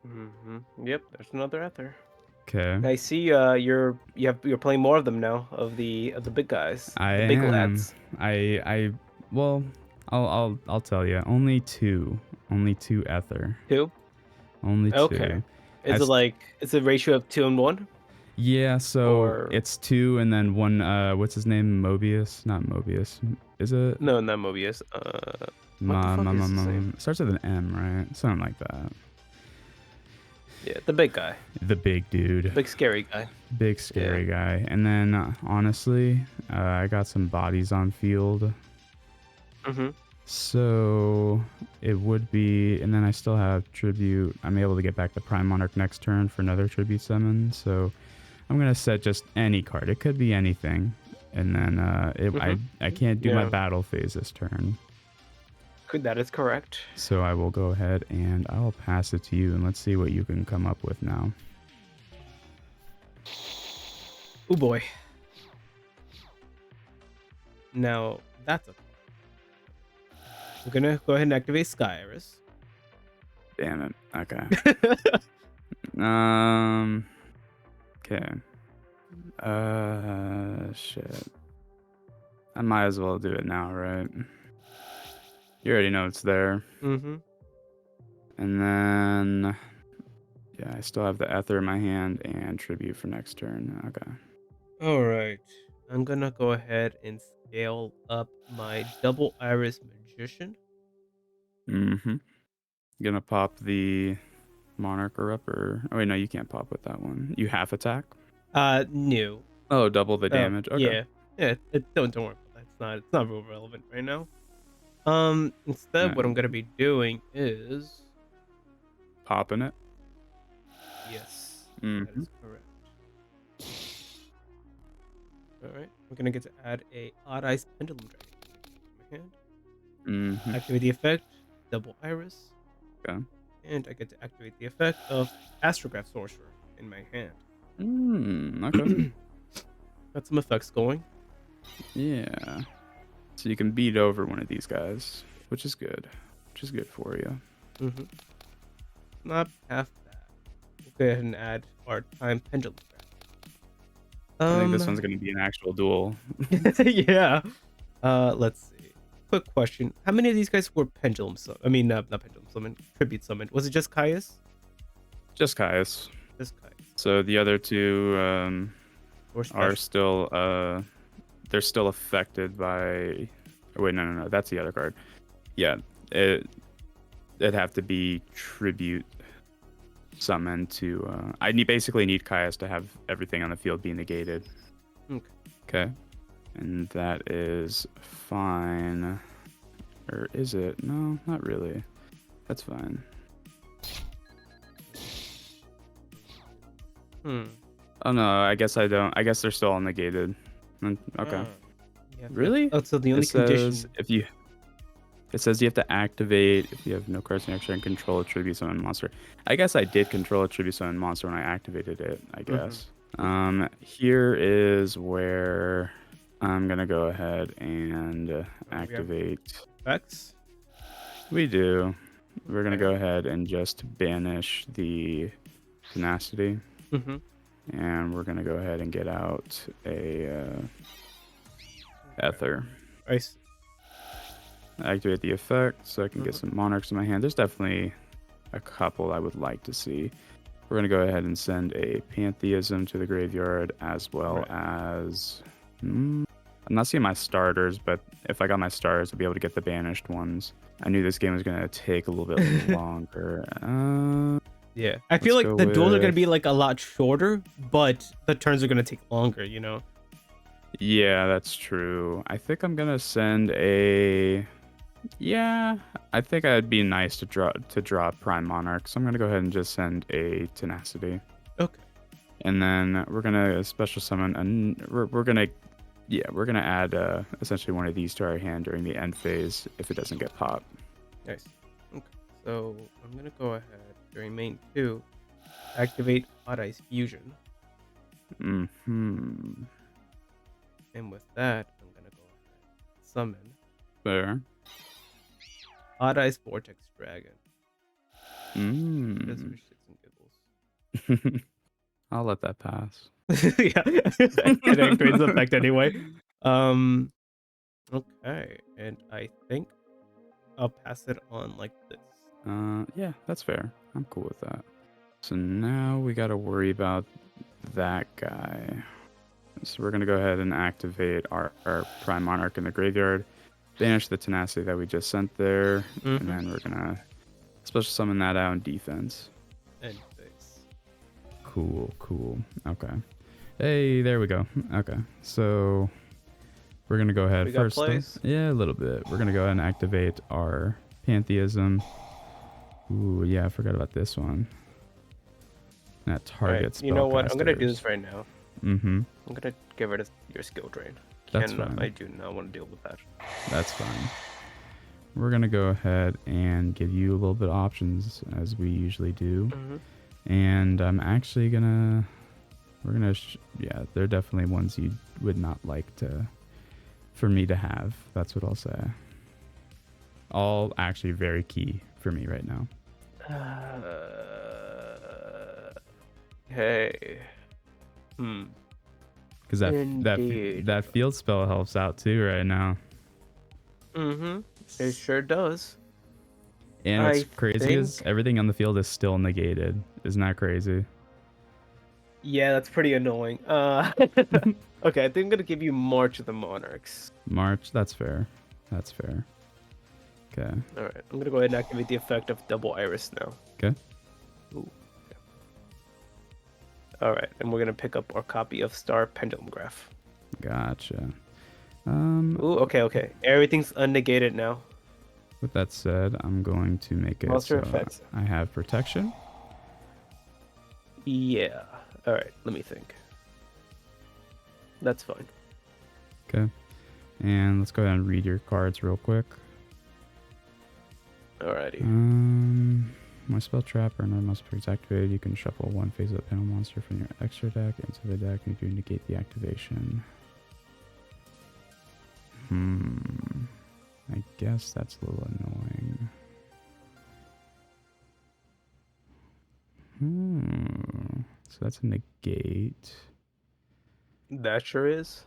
Mm-hmm. Yep, there's another ether. Okay. I see. You're playing more of them now of the big guys. I The big am. lads. Well, I'll tell you. Only two ether. Two. Only Okay. two. Is it's a ratio of 2 and 1? Yeah, so Or it's two and then one. What's his name? Mobius? Not Mobius. Is it? no, not Mobius. What the fuck is his name? It starts with an M, right? Something like that. Yeah, the big guy. The big dude. Big scary guy. Big scary guy. And then honestly, I got some bodies on field. Mm-hmm. So it would be, and then I still have tribute. I'm able to get back the Prime Monarch next turn for another tribute summon. So I'm gonna set just any card. It could be anything, and then I can't do my battle phase this turn. That is correct. So I will go ahead and I will pass it to you, and let's see what you can come up with now. Oh boy. Now that's a. We're gonna go ahead and activate Sky Iris. Damn it. Okay. Okay. Shit. I might as well do it now, right? You already know it's there. Mm-hmm. And then, yeah, I still have the Ether in my hand and Tribute for next turn. Okay. All right. I'm gonna go ahead and scale up my double Iris Magician. Mm-hmm. Gonna pop the Monarcher up, or oh wait, no, you can't pop with that one. You half attack? No. Oh, double the damage. Okay. Yeah. Don't worry about that. It's not real relevant right now. Instead, what I'm gonna be doing is popping it. Yes, that is correct. All right, we're gonna get to add a Odd Eyes Pendulum Dragon to my hand. Activate the effect, double Iris. Okay. And I get to activate the effect of Astrograph Sorcerer in my hand. Okay. Got some effects going. Yeah. So you can beat over one of these guys, which is good. Which is good for you. Mm-hmm. Not half bad. We'll go ahead and add our Time Pendulum Dragon. I think this one's going to be an actual duel. Yeah. Let's see. Quick question. How many of these guys were Pendulum Summon? I mean, not Pendulum Summon, Tribute Summon. Was it just Caius? Just Caius. Just Caius. So the other two are still they're still affected by. Oh, wait, no. That's the other card. Yeah, it'd have to be Tribute Summon to. I basically need Caius to have everything on the field be negated. Okay. And that is fine. Or is it? No, not really. That's fine. Oh no, I guess I don't. I guess they're still all negated. Okay. Yeah, really? Oh, so the only condition. It says you have to activate if you have no cards in your hand, control a tribute summon monster. I guess I did control a tribute summon monster when I activated it, I guess. Here is where I'm gonna go ahead and activate effects. We do. We're gonna go ahead and just banish the tenacity. And we're gonna go ahead and get out a Ether. I see. Activate the effect so I can get some monarchs in my hand. There's definitely a couple I would like to see. We're going to go ahead and send a pantheism to the graveyard, as well as... I'm not seeing my starters, but if I got my starters, I'd be able to get the banished ones. I knew this game was going to take a little bit longer. Yeah. I feel like the duels are going to be like a lot shorter, but the turns are going to take longer, you know? Yeah, that's true. I think I'm going to send a... Yeah, I think it'd be nice to draw Prime Monarch, so I'm gonna go ahead and just send a Tenacity. Okay. And then we're gonna special summon, and we're gonna add essentially one of these to our hand during the end phase if it doesn't get popped. Nice. Okay. So I'm gonna go ahead during main 2, activate Odd Eyes Fusion. And with that, I'm gonna go ahead summon. Fair. Odd Eyes Vortex Dragon. Just for shits and giggles. I'll let that pass. Yeah. It activates the effect anyway. Okay. And I think I'll pass it on like this. Yeah, that's fair. I'm cool with that. So now we gotta worry about that guy. So we're gonna go ahead and activate our Prime Monarch in the graveyard. Banish the Tenacity that we just sent there, and then we're gonna special summon that out in defense. End phase. Cool. Okay. Hey, there we go. Okay, so we're gonna go ahead first. Yeah, a little bit. We're gonna go ahead and activate our Pantheism. Ooh, yeah, I forgot about this one. That targets. Right. You know what? I'm gonna do this right now. I'm gonna get rid of your skill drain. That's fine. I do not want to deal with that. That's fine. We're gonna go ahead and give you a little bit of options as we usually do, and I'm actually gonna. Yeah, they're definitely ones you would not like for me to have. That's what I'll say. All actually very key for me right now. Hey. Because that field spell helps out too right now. It sure does. And what's crazy is everything on the field is still negated. Isn't that crazy? Yeah, that's pretty annoying. Okay, I think I'm gonna give you March of the Monarchs. March, that's fair. That's fair. Okay. Alright, I'm gonna go ahead and activate the effect of Double Iris now. Okay. Ooh. Alright, and we're gonna pick up our copy of Star Pendulum Graph. Gotcha. Ooh, okay. Everything's unnegated now. With that said, I'm going to make it Monster effects. I have protection. Yeah. Alright, let me think. That's fine. Okay. And let's go ahead and read your cards real quick. Alrighty. My spell trap or another monster is activated. You can shuffle one phase up panel monster from your extra deck into the deck and you negate the activation. I guess that's a little annoying. So that's a negate. That sure is.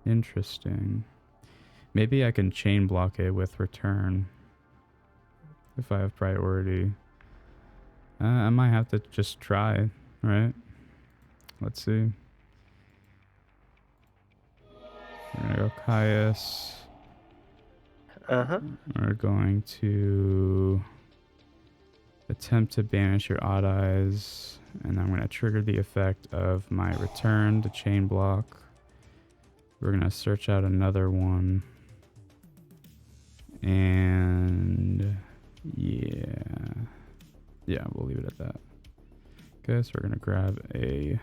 Interesting. Maybe I can chain block it with return if I have priority. I might have to just try, right? Let's see. We're gonna go Caius. We're going to attempt to banish your Odd Eyes, and I'm going to trigger the effect of my return to chain block. We're going to search out another one, and yeah, we'll leave it at that. Okay, so we're going to grab a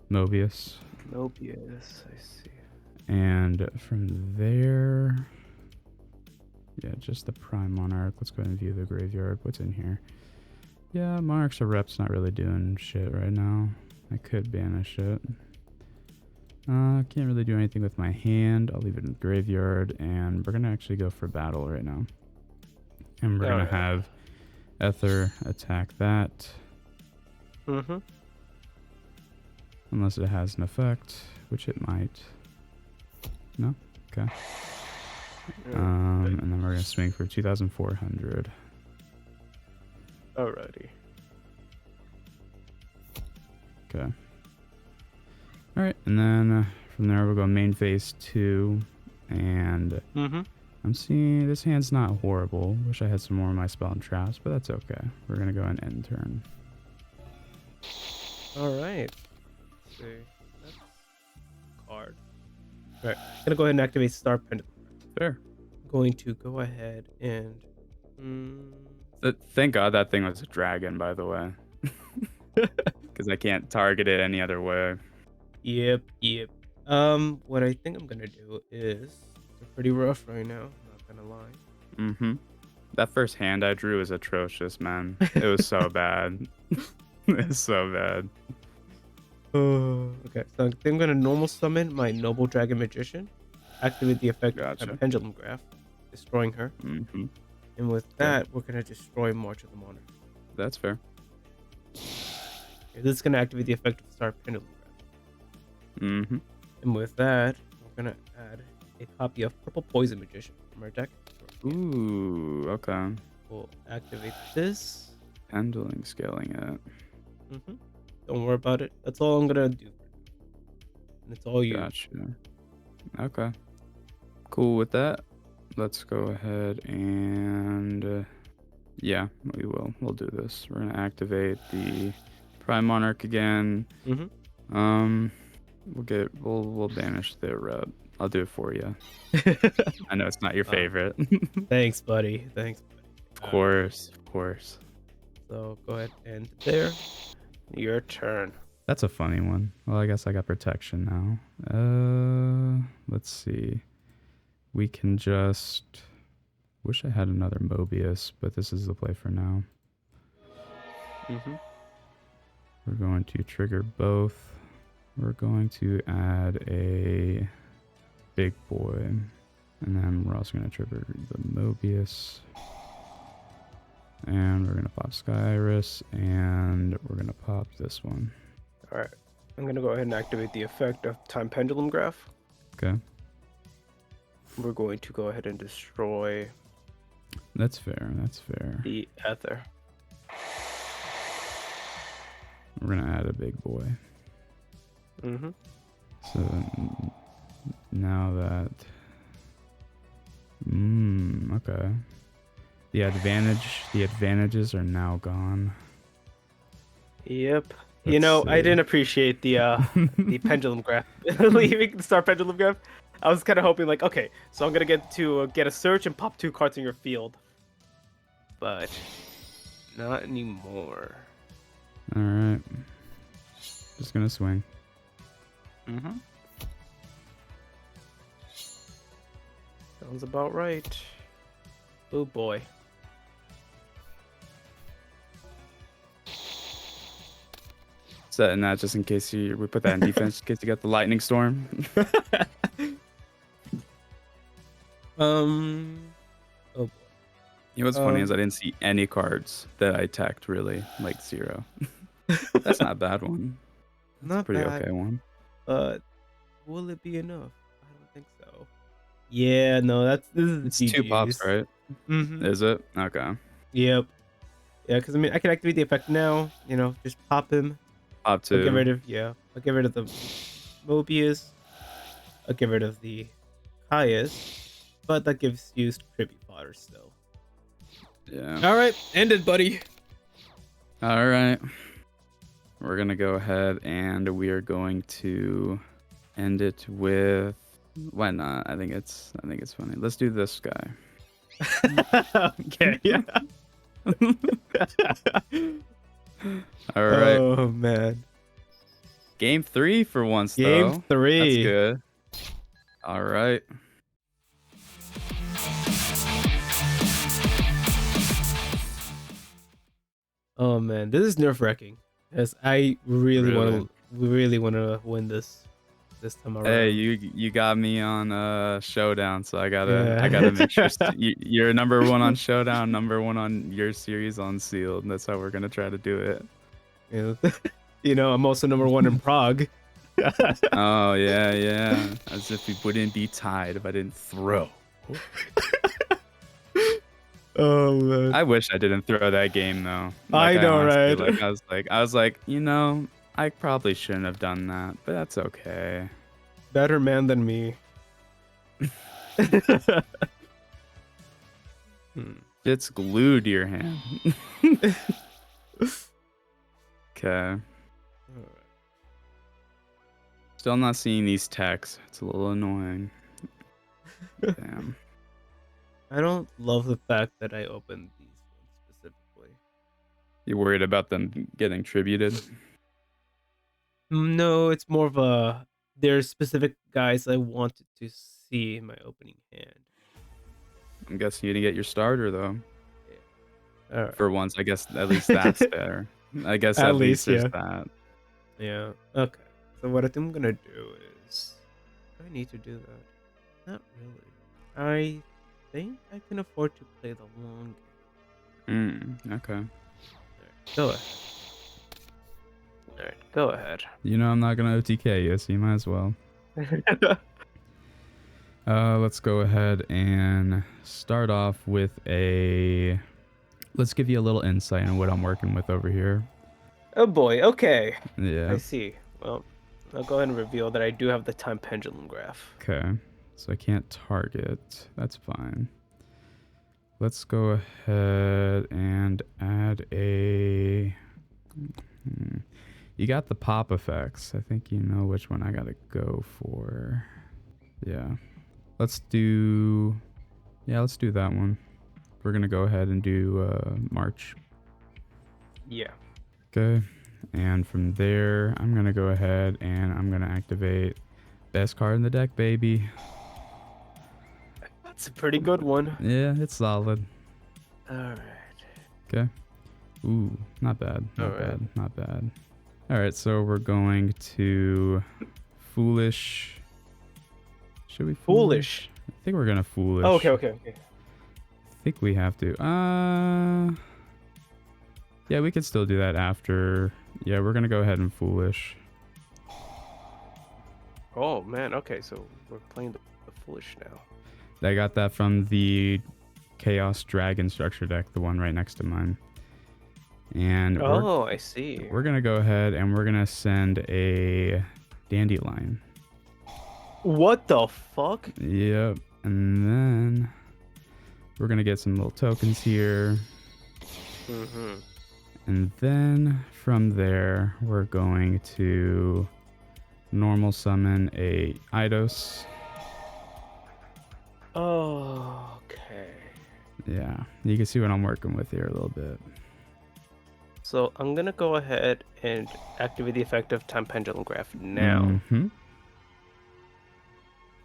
Mobius, I see. and from there, yeah, just the Prime Monarch. Let's go ahead and view the graveyard. What's in here? Yeah, Monarch's a rep's not really doing shit right now. I could banish it. Can't really do anything with my hand. I'll leave it in the graveyard, and we're gonna actually go for battle right now. And we're gonna have Ether attack that. Unless it has an effect, which it might. No? Okay. And then we're gonna swing for 2,400. Alrighty. Okay. All right, and then from there we'll go main phase 2, and I'm seeing this hand's not horrible. Wish I had some more of my spell and traps, but that's okay. We're gonna go and end turn. Alright. See. That's card. Alright. Gonna go ahead and activate Star Pendulum. Fair. Going to go ahead and Thank God that thing was a dragon, by the way. Because I can't target it any other way. Yep. What I think I'm gonna do is it's pretty rough right now, not gonna lie. That first hand I drew was atrocious, man. It was so bad. It's so bad. Okay, so I think I'm gonna normal summon my Noble Dragon Magician, activate the effect of Pendulum Graph, destroying her. And with that, we're gonna destroy March of the Monarch. That's fair. Okay, this is gonna activate the effect of Star Pendulum Graph. And with that, we're gonna add a copy of Purple Poison Magician from our deck. Ooh, okay. We'll activate this. Pendulum scaling it. Don't worry about it. That's all I'm gonna do. And it's all you. Gotcha. Okay. Cool with that. Let's go ahead and yeah, we will. We'll do this. We're gonna activate the Prime Monarch again. We'll banish the red. I'll do it for you. I know it's not your favorite. Thanks, buddy. Of course. So go ahead and there. Your turn. That's a funny one. Well, I guess I got protection now. Let's see. We can just... Wish I had another Mobius, but this is the play for now. We're going to trigger both. We're going to add a big boy. And then we're also going to trigger the Mobius. And we're going to pop Skyris. And we're going to pop this one. Alright. I'm going to go ahead and activate the effect of Time Pendulum Graph. Okay. We're going to go ahead and destroy... That's fair. The Ether. We're going to add a big boy. So now that... okay. The advantages are now gone. Yep. Let's I see. didn't appreciate the the Pendulum Graph. Leaving the Star Pendulum Graph. I was kind of hoping like, okay, so I'm going to get a search and pop 2 cards in your field. But not anymore. All right. Just going to swing. Sounds about right. Oh boy. Setting that just in case we put that in defense, in case you got the lightning storm. Oh boy. You know what's funny is I didn't see any cards that I attacked really, like 0. That's not a bad one. That's Not a pretty bad. okay one. Will it be enough? I don't think so. Yeah, no, this is It's 2 pops, right? Is it? Okay. Yep. Yeah, because I can activate the effect now. Just pop him. Pop I'll get 2. rid of the Mobius. I'll get rid of the Caius, but that gives you tribute fodder still. Yeah. All right, ended, buddy. All right. We're gonna go ahead and we are going to end it with. Why not? I think it's funny. Let's do this guy. Okay. Yeah. All right. Oh man. Game 3 for once, Game though. 3. That's good. All right. Oh man, this is nerve wracking. Because I really want to win this time around. Hey, you got me on Showdown, so I gotta make sure you're number 1 on Showdown, number 1 on your series on Sealed. And that's how we're gonna try to do it. I'm also number 1 in Prague. Oh, yeah, yeah. As if we wouldn't be tied if I didn't throw. Oh man. I wish I didn't throw that game though. Like I I know, honestly, right? I was like, I probably shouldn't have done that, but that's okay. Better man than me. Hmm. It's glued to your hand. Okay. Still not seeing these texts. It's a little annoying. Damn. I don't love the fact that I opened these ones specifically. You worried about them getting tributed? No, it's more of a there's specific guys I wanted to see in my opening hand. I'm guessing you didn't get your starter though. Yeah. All right. For once, I guess at least that's there. I guess At at least least, there's yeah. that. Yeah. Okay. So what I think I'm gonna do is, do I need to do that? Not really. I think I can afford to play the long game. Okay. All right, go ahead. All right, go ahead. I'm not gonna OTK you, so you might as well. Let's go ahead and start off with let's give you a little insight on what I'm working with over here. Oh boy. Okay. Yeah. I see. Well, I'll go ahead and reveal that I do have the time pendulum graph. Okay. So I can't target. That's fine. Let's go ahead and add a... You got the pop effects. I think you know which one I gotta go for. Yeah. Let's do that one. We're gonna go ahead and do March. Yeah. Okay. And from there, I'm gonna go ahead and I'm gonna activate best card in the deck, baby. That's a pretty good one. Yeah, it's solid. All right. Okay. Ooh, not bad. Not All right. bad. Not bad. All right, so we're going to foolish. Should we Foolish. I think we're gonna foolish. Oh, okay. I think we have to. Yeah, we could still do that after. Yeah, we're gonna go ahead and foolish. Oh man. Okay, so we're playing the foolish now. I got that from the Chaos Dragon structure deck, the one right next to mine. And I see. we're gonna go ahead and we're gonna send a dandelion. What the fuck? Yep. And then we're gonna get some little tokens here. Mm-hmm. And then from there, we're going to normal summon a Eidos. Okay. Yeah, you can see what I'm working with here a little bit. So I'm gonna go ahead and activate the effect of time pendulum graph now.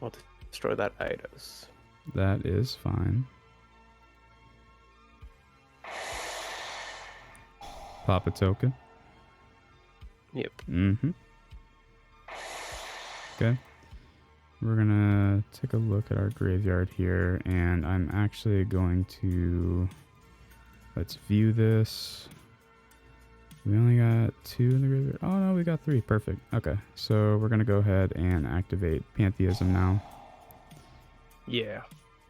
I'll destroy that Eidos. That is fine. Pop a token. Yep. Okay. We're gonna take a look at our graveyard here, and I'm actually going to... Let's view this. We only got 2 in the graveyard. Oh no, we got 3. Perfect. Okay, so we're gonna go ahead and activate Pantheism now. Yeah.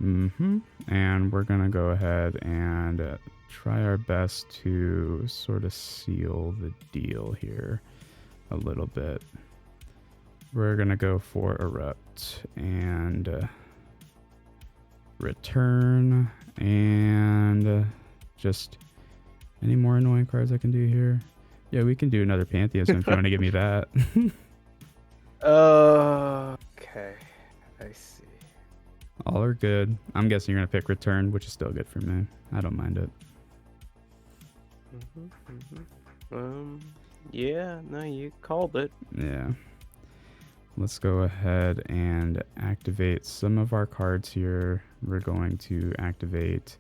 And we're gonna go ahead and try our best to sort of seal the deal here a little bit. We're gonna go for Erupt and Return and just any more annoying cards I can do here. Yeah, we can do another Pantheism if you want to give me that. Okay. I see. All are good. I'm guessing you're gonna pick Return, which is still good for me. I don't mind it. Yeah, no, you called it. Yeah. Let's go ahead and activate some of our cards here. We're going to activate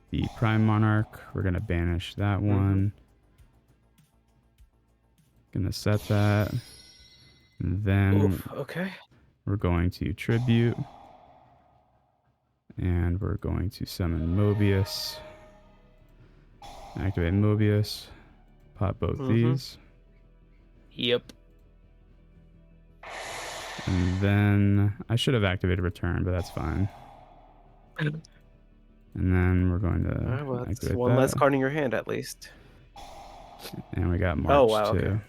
the Prime Monarch. We're going to banish that one. Gonna set that. And then okay. we're going to Tribute. And we're going to summon Mobius. Activate Mobius. Pop both these. Yep. And then I should have activated return, but that's fine. And then we're going to Alright, well, that's activate one less that. card in your hand at least. And we got Oh, March wow, too. okay.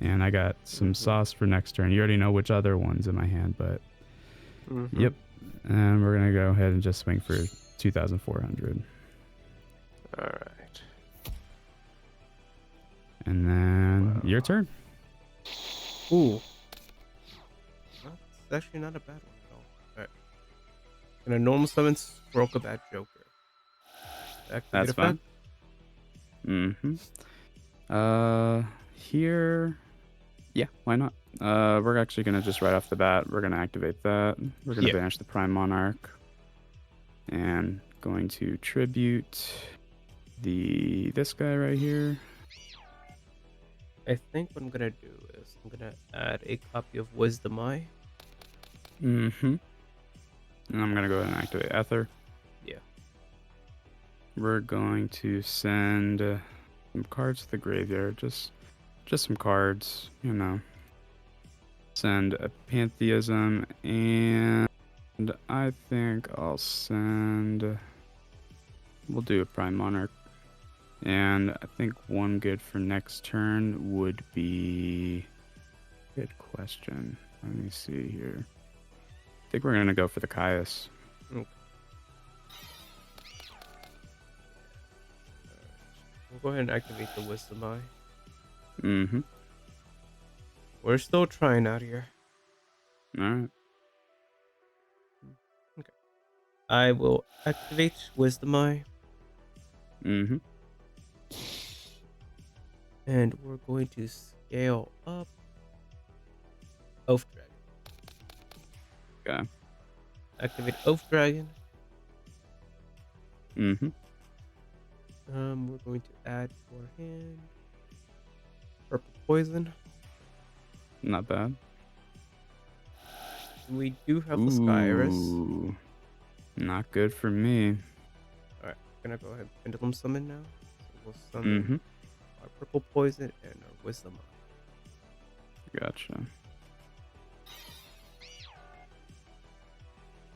And I got some sauce for next turn. You already know which other one's in my hand, but yep. And we're gonna go ahead and just swing for 2,400. Alright. And then your turn. Ooh. That's actually not a bad one at all. Alright. Gonna normal summon Stroke of that Joker. Activate That's effect. fine. Here. Yeah, why not? We're actually gonna just right off the bat, we're gonna activate that. We're gonna banish the Prime Monarch. And going to tribute this guy right here. I think what I'm gonna do is I'm gonna add a copy of Wisdom Eye. And I'm gonna go ahead and activate Ether. Yeah. We're going to send some cards to the graveyard. Just some cards, you know. Send a Pantheism, and I think I'll send. We'll do a Prime Monarch. And I think one good for next turn would be. Good question. Let me see here. I think we're gonna go for the Caius. Okay. We'll go ahead and activate the Wisdom Eye. We're still trying out here. Alright. Okay. I will activate Wisdom Eye. And we're going to scale up Oath Dragon. Okay. Activate Oath Dragon. We're going to add to our hand Purple Poison. Not bad. We do have the Skyris. Ooh. Not good for me. Alright, we're gonna go ahead and Pendulum Summon now. So we'll summon our Purple Poison and our Wisdom Eye. Gotcha.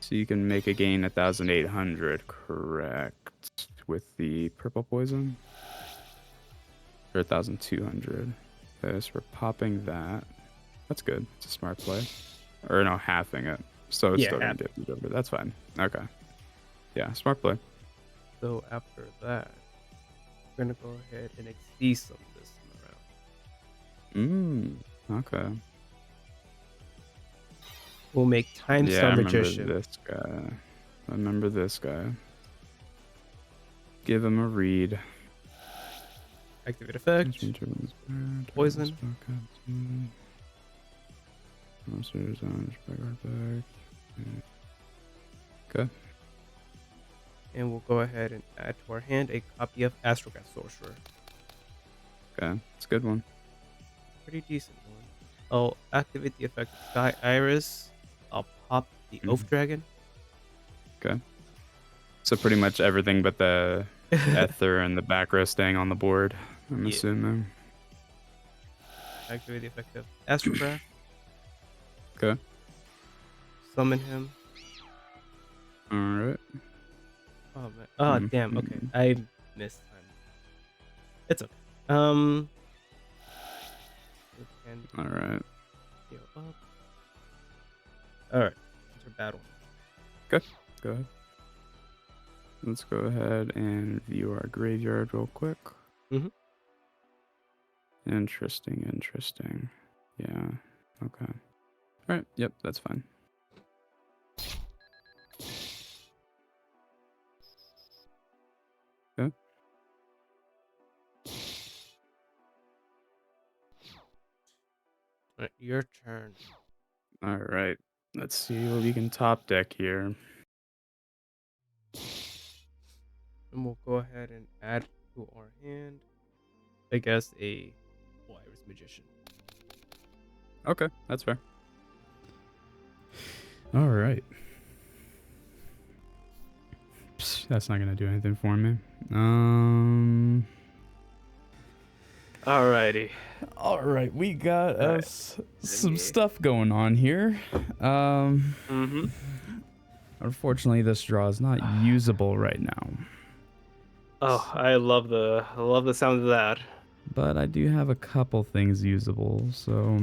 So you can make a gain 1,800, correct? With the Purple Poison? Or 1,200. Okay, so we're popping that. That's good. It's a smart play. Or no, halving it. So it's still going to get beat over. That's fine. Okay. Yeah, smart play. So after that, we're going to go ahead and exceed some this time around. Okay. We'll make Time Star Magician. I remember this guy. Give him a read. Activate effect. Poison. Okay. And we'll go ahead and add to our hand a copy of Astrogat Sorcerer. Okay, it's a good one. Pretty decent one. I'll activate the effect of Sky Iris. I'll pop the Oath Dragon. Okay. So pretty much everything but the Ether and the back row staying on the board, I'm assuming. Activate the effect of Astrograph. Okay. Summon him. Alright. Oh man. Oh damn. Okay. I missed time. It's okay. Alright. Alright. Enter battle. Okay. Go ahead. Let's go ahead and view our graveyard real quick. Interesting. Yeah. Okay. Alright. Yep, that's fine. Okay. Alright, your turn. Alright. Let's see what we can top deck here. And we'll go ahead and add to our hand, I guess, a Iris Magician. Okay, that's fair. Alright. That's not gonna do anything for me. Alrighty. All right, we got All right. us some me- stuff going on here. Mm-hmm. Unfortunately, this draw is not usable right now, Oh, I love the sound of that. but I do have a couple things usable, so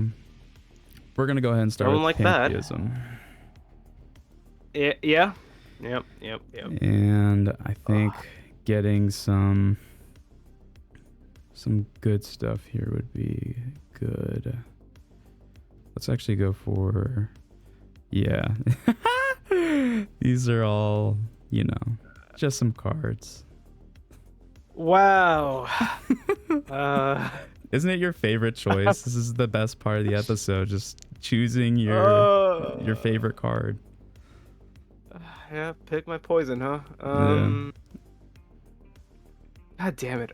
we're gonna go ahead and start Don't with like that. pantheism. Yeah. Yep. And I think getting some good stuff here would be good. Let's actually go for, yeah. These are all, just some cards. Wow. Isn't it your favorite choice? This is the best part of the episode, just choosing your favorite card. Yeah, pick my poison, huh? Yeah. God damn it.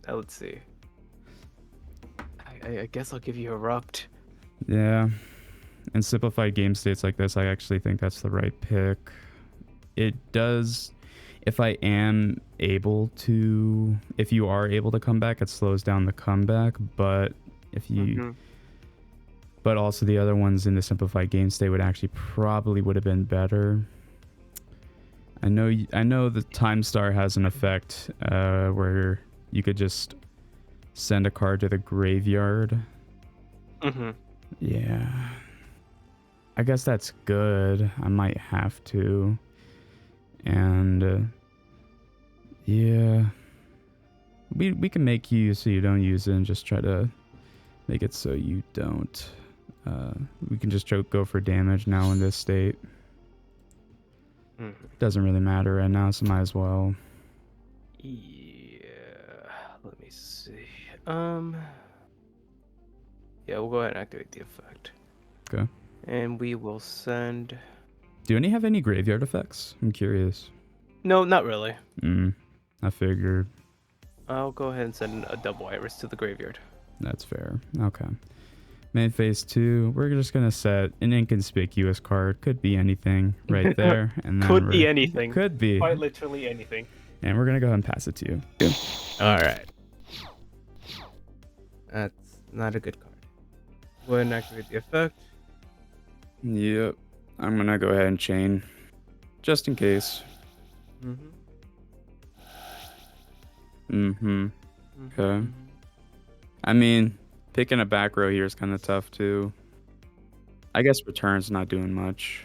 Let's see. I guess I'll give you Erupt. Yeah. In simplified game states like this, I actually think that's the right pick. It does, if you are able to come back, it slows down the comeback, but but also the other ones in the simplified game state would actually probably would have been better. I know the Time Star has an effect where you could just send a card to the graveyard. Yeah. I guess that's good. I might have to. And yeah. We can make you so you don't use it and just try to make it so you don't. We can just go for damage now in this state. Doesn't really matter right now, so might as well. Yeah. Let me see. Yeah, we'll go ahead and activate the effect. Okay. And we will send. Do any have any graveyard effects? I'm curious. No, not really. I figured. I'll go ahead and send a double iris to the graveyard. That's fair. Okay. Main phase 2, we're just gonna set an inconspicuous card. Could be anything right there. And then Could be anything. Could be. Quite literally anything. And we're gonna go ahead and pass it to you. Alright. That's not a good card. Go ahead and activate the effect. Yep. I'm gonna go ahead and chain. Just in case. Okay. I mean, picking a back row here is kind of tough too. I guess return's not doing much,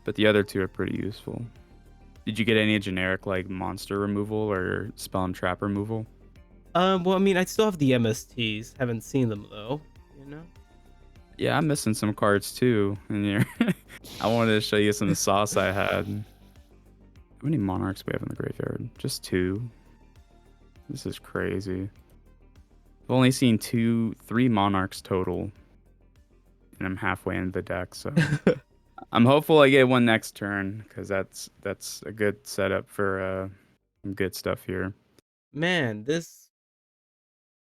but the other two are pretty useful. Did you get any generic like monster removal or spell and trap removal? Well, I mean, I still have the MSTs. Haven't seen them though. You know. Yeah, I'm missing some cards too in here. I wanted to show you some sauce I had. How many monarchs we have in the graveyard? Just 2. This is crazy. I've only seen 3 monarchs total, and I'm halfway into the deck, so I'm hopeful I get one next turn, because that's a good setup for some good stuff here. Man, this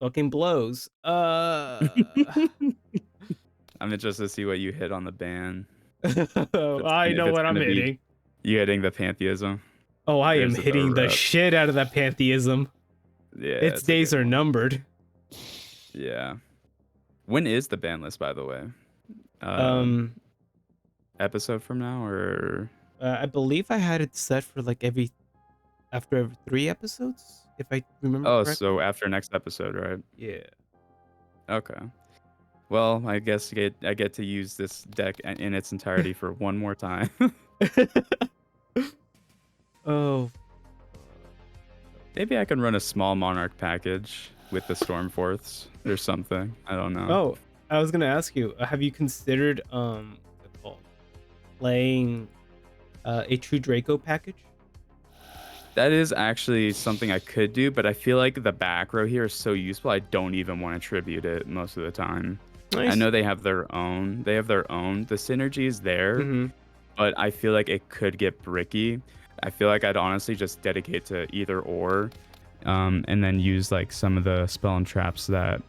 fucking blows. I'm interested to see what you hit on the ban. I know what I'm hitting. You hitting the pantheism? Oh, I am hitting the shit out of that pantheism. Yeah, its days are numbered. Yeah. When is the ban list, by the way? Episode from now, or? I believe I had it set for like after every 3 episodes, if I remember correctly. So after next episode, right? Yeah. Okay. Well, I guess I get to use this deck in its entirety for one more time. Oh. Maybe I can run a small monarch package with the Stormforths or something. I don't know. Oh, I was gonna ask you, have you considered playing a True Draco package? That is actually something I could do, but I feel like the back row here is so useful. I don't even want to tribute it most of the time. Nice. I know they have their own. The synergy is there, but I feel like it could get bricky. I feel like I'd honestly just dedicate to either or, and then use like some of the spell and traps that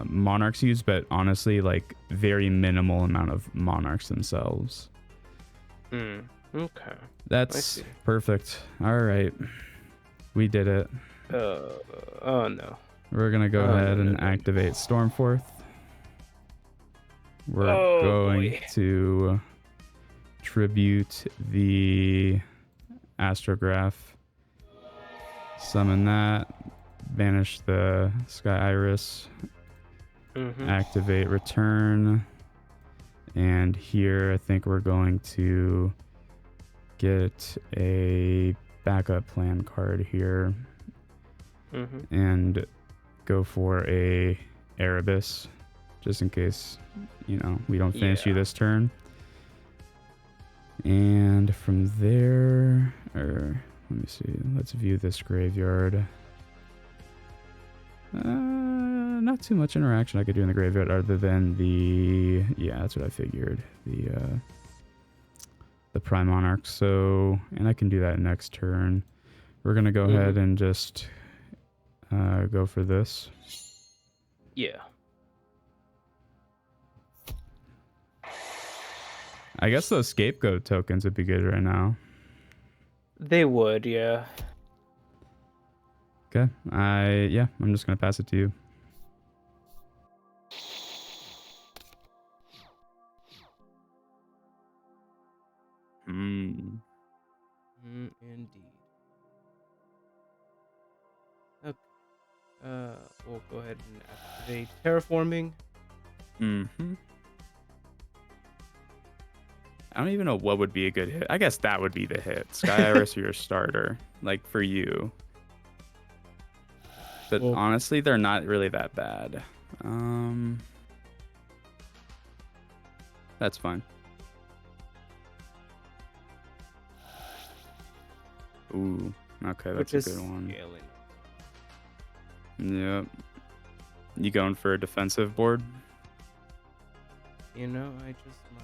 monarchs use, but honestly like very minimal amount of monarchs themselves. Okay. That's perfect. All right. We did it. Oh no. We're gonna go ahead and no. activate Stormforth. We're Oh, going boy. to tribute the astrograph. Summon that. Banish the Sky Iris. Activate return. And here I think we're going to get a backup plan card here. And go for a Erebus, just in case, you know, we don't finish you this turn. And from there, or let me see, let's view this graveyard. Not too much interaction I could do in the graveyard other than the, yeah, that's what I figured, the Prime Monarch. So, and I can do that next turn. We're gonna go ahead and just go for this. Yeah. I guess those scapegoat tokens would be good right now. They would, yeah. Okay. I'm just gonna pass it to you. Indeed. Okay. We'll go ahead and activate terraforming. I don't even know what would be a good hit. I guess that would be the hit. Sky Iris or your starter, like for you. But honestly, they're not really that bad. That's fine. Ooh, okay, that's a good one. Yep. You going for a defensive board? You know, I just might.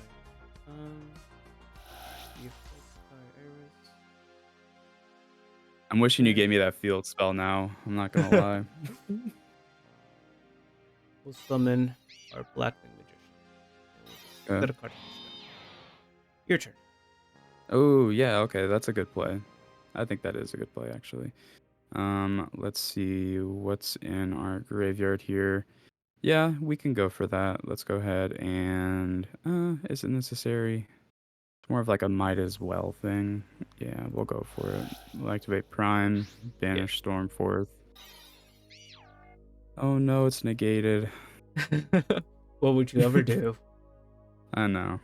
I'm wishing you gave me that field spell now. I'm not gonna lie. We'll summon our Blackwing Magician. Set a card. Your turn. Oh yeah, okay, that's a good play. I think that is a good play actually. Let's see what's in our graveyard here. Yeah, we can go for that. Let's go ahead and is it necessary? It's more of like a might as well thing. Yeah, we'll go for it. We'll activate Prime, banish Stormforth. Oh no, it's negated. What would you ever do? I know.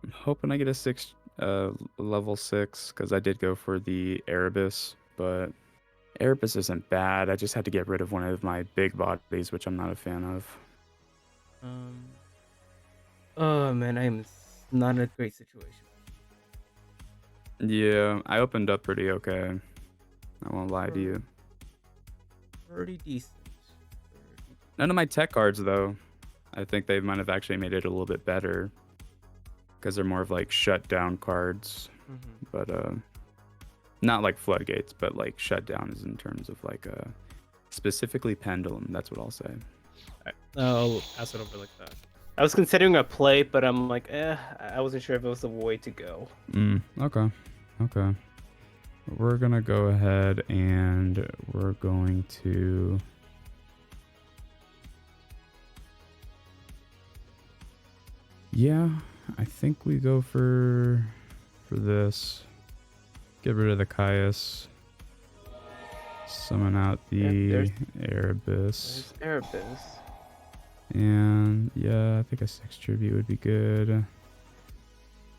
I'm hoping I get a level 6 because I did go for the Erebus, but Erebus isn't bad. I just had to get rid of one of my big bodies, which I'm not a fan of. Oh man, I'm not in a great situation. Yeah, I opened up pretty okay. I won't lie to you. Pretty decent. None of my tech cards, though. I think they might have actually made it a little bit better because they're more of like shutdown cards, but not like floodgates, but like shutdowns in terms of like specifically pendulum. That's what I'll say. I'll pass it over like that. I was considering a play, but I'm like, I wasn't sure if it was the way to go. Okay. We're gonna go ahead and we're going to I think we go for this. Get rid of the Caius. Summon out the Erebus. Erebus. And yeah, I think a 6 tribute would be good.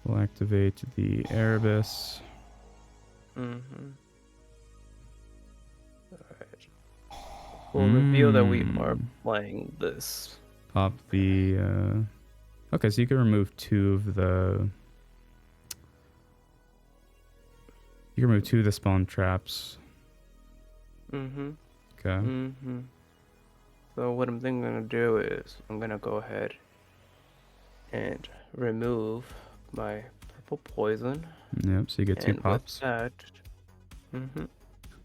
We'll activate the Erebus. Alright. We'll reveal that we are playing this. Pop the okay, so you can remove 2 of the spawn traps. Okay. So what I'm thinking I'm gonna do is I'm gonna go ahead and remove my purple poison. Yep, so you get 2 pops. That,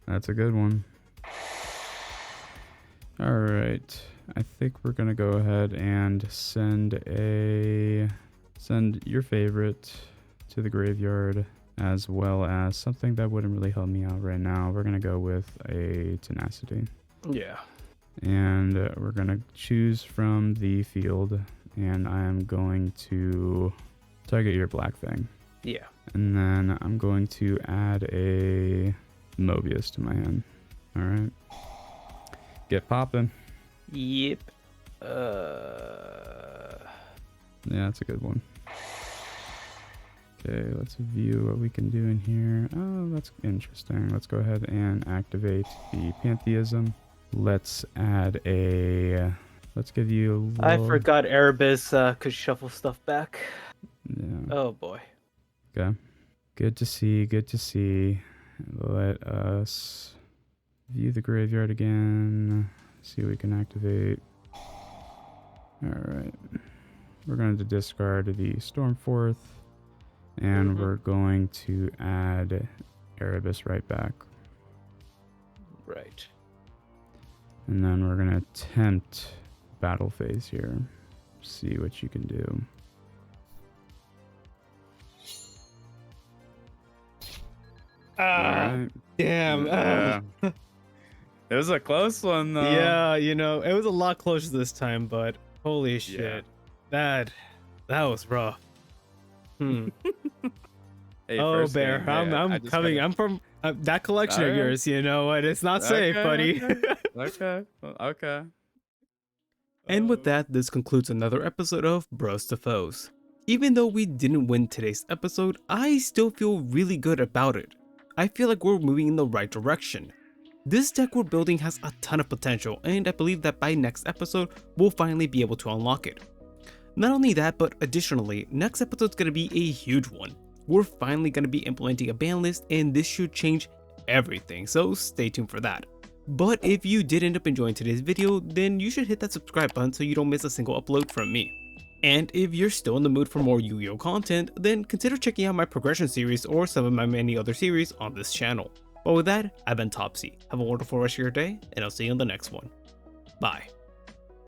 That's a good one. Alright. I think we're gonna go ahead and send your favorite to the graveyard, as well as something that wouldn't really help me out right now. We're gonna go with a tenacity. Yeah. And we're going to choose from the field. And I am going to target your black thing. Yeah. And then I'm going to add a Mobius to my hand. All right. Get popping. Yep. Yeah, that's a good one. Okay, let's view what we can do in here. Oh, that's interesting. Let's go ahead and activate the Pantheism. Let's add a... Let's give you a I little... forgot Erebus could shuffle stuff back. Yeah. Oh boy. Okay. Good to see, good to see. Let us view the graveyard again. See what we can activate. Alright. We're going to discard the Stormforth. And we're going to add Erebus right back. Right. And then we're going to attempt battle phase here. See what you can do. Alright. Damn. Yeah. It was a close one though. Yeah, you know, it was a lot closer this time, but holy shit. That was rough. Hey, oh, Bear, game, I'm coming. I'm from that collection of yours, you know what? It's not safe, buddy. Okay. And with that, this concludes another episode of Bros to Foes. Even though we didn't win today's episode, I still feel really good about it. I feel like we're moving in the right direction. This deck we're building has a ton of potential, and I believe that by next episode, we'll finally be able to unlock it. Not only that, but additionally, next episode's gonna be a huge one. We're finally gonna be implementing a ban list, and this should change everything, so stay tuned for that. But if you did end up enjoying today's video, then you should hit that subscribe button so you don't miss a single upload from me. And if you're still in the mood for more Yu-Gi-Oh content, then consider checking out my progression series or some of my many other series on this channel. But with that, I've been Topsy. Have a wonderful rest of your day, and I'll see you in the next one. Bye.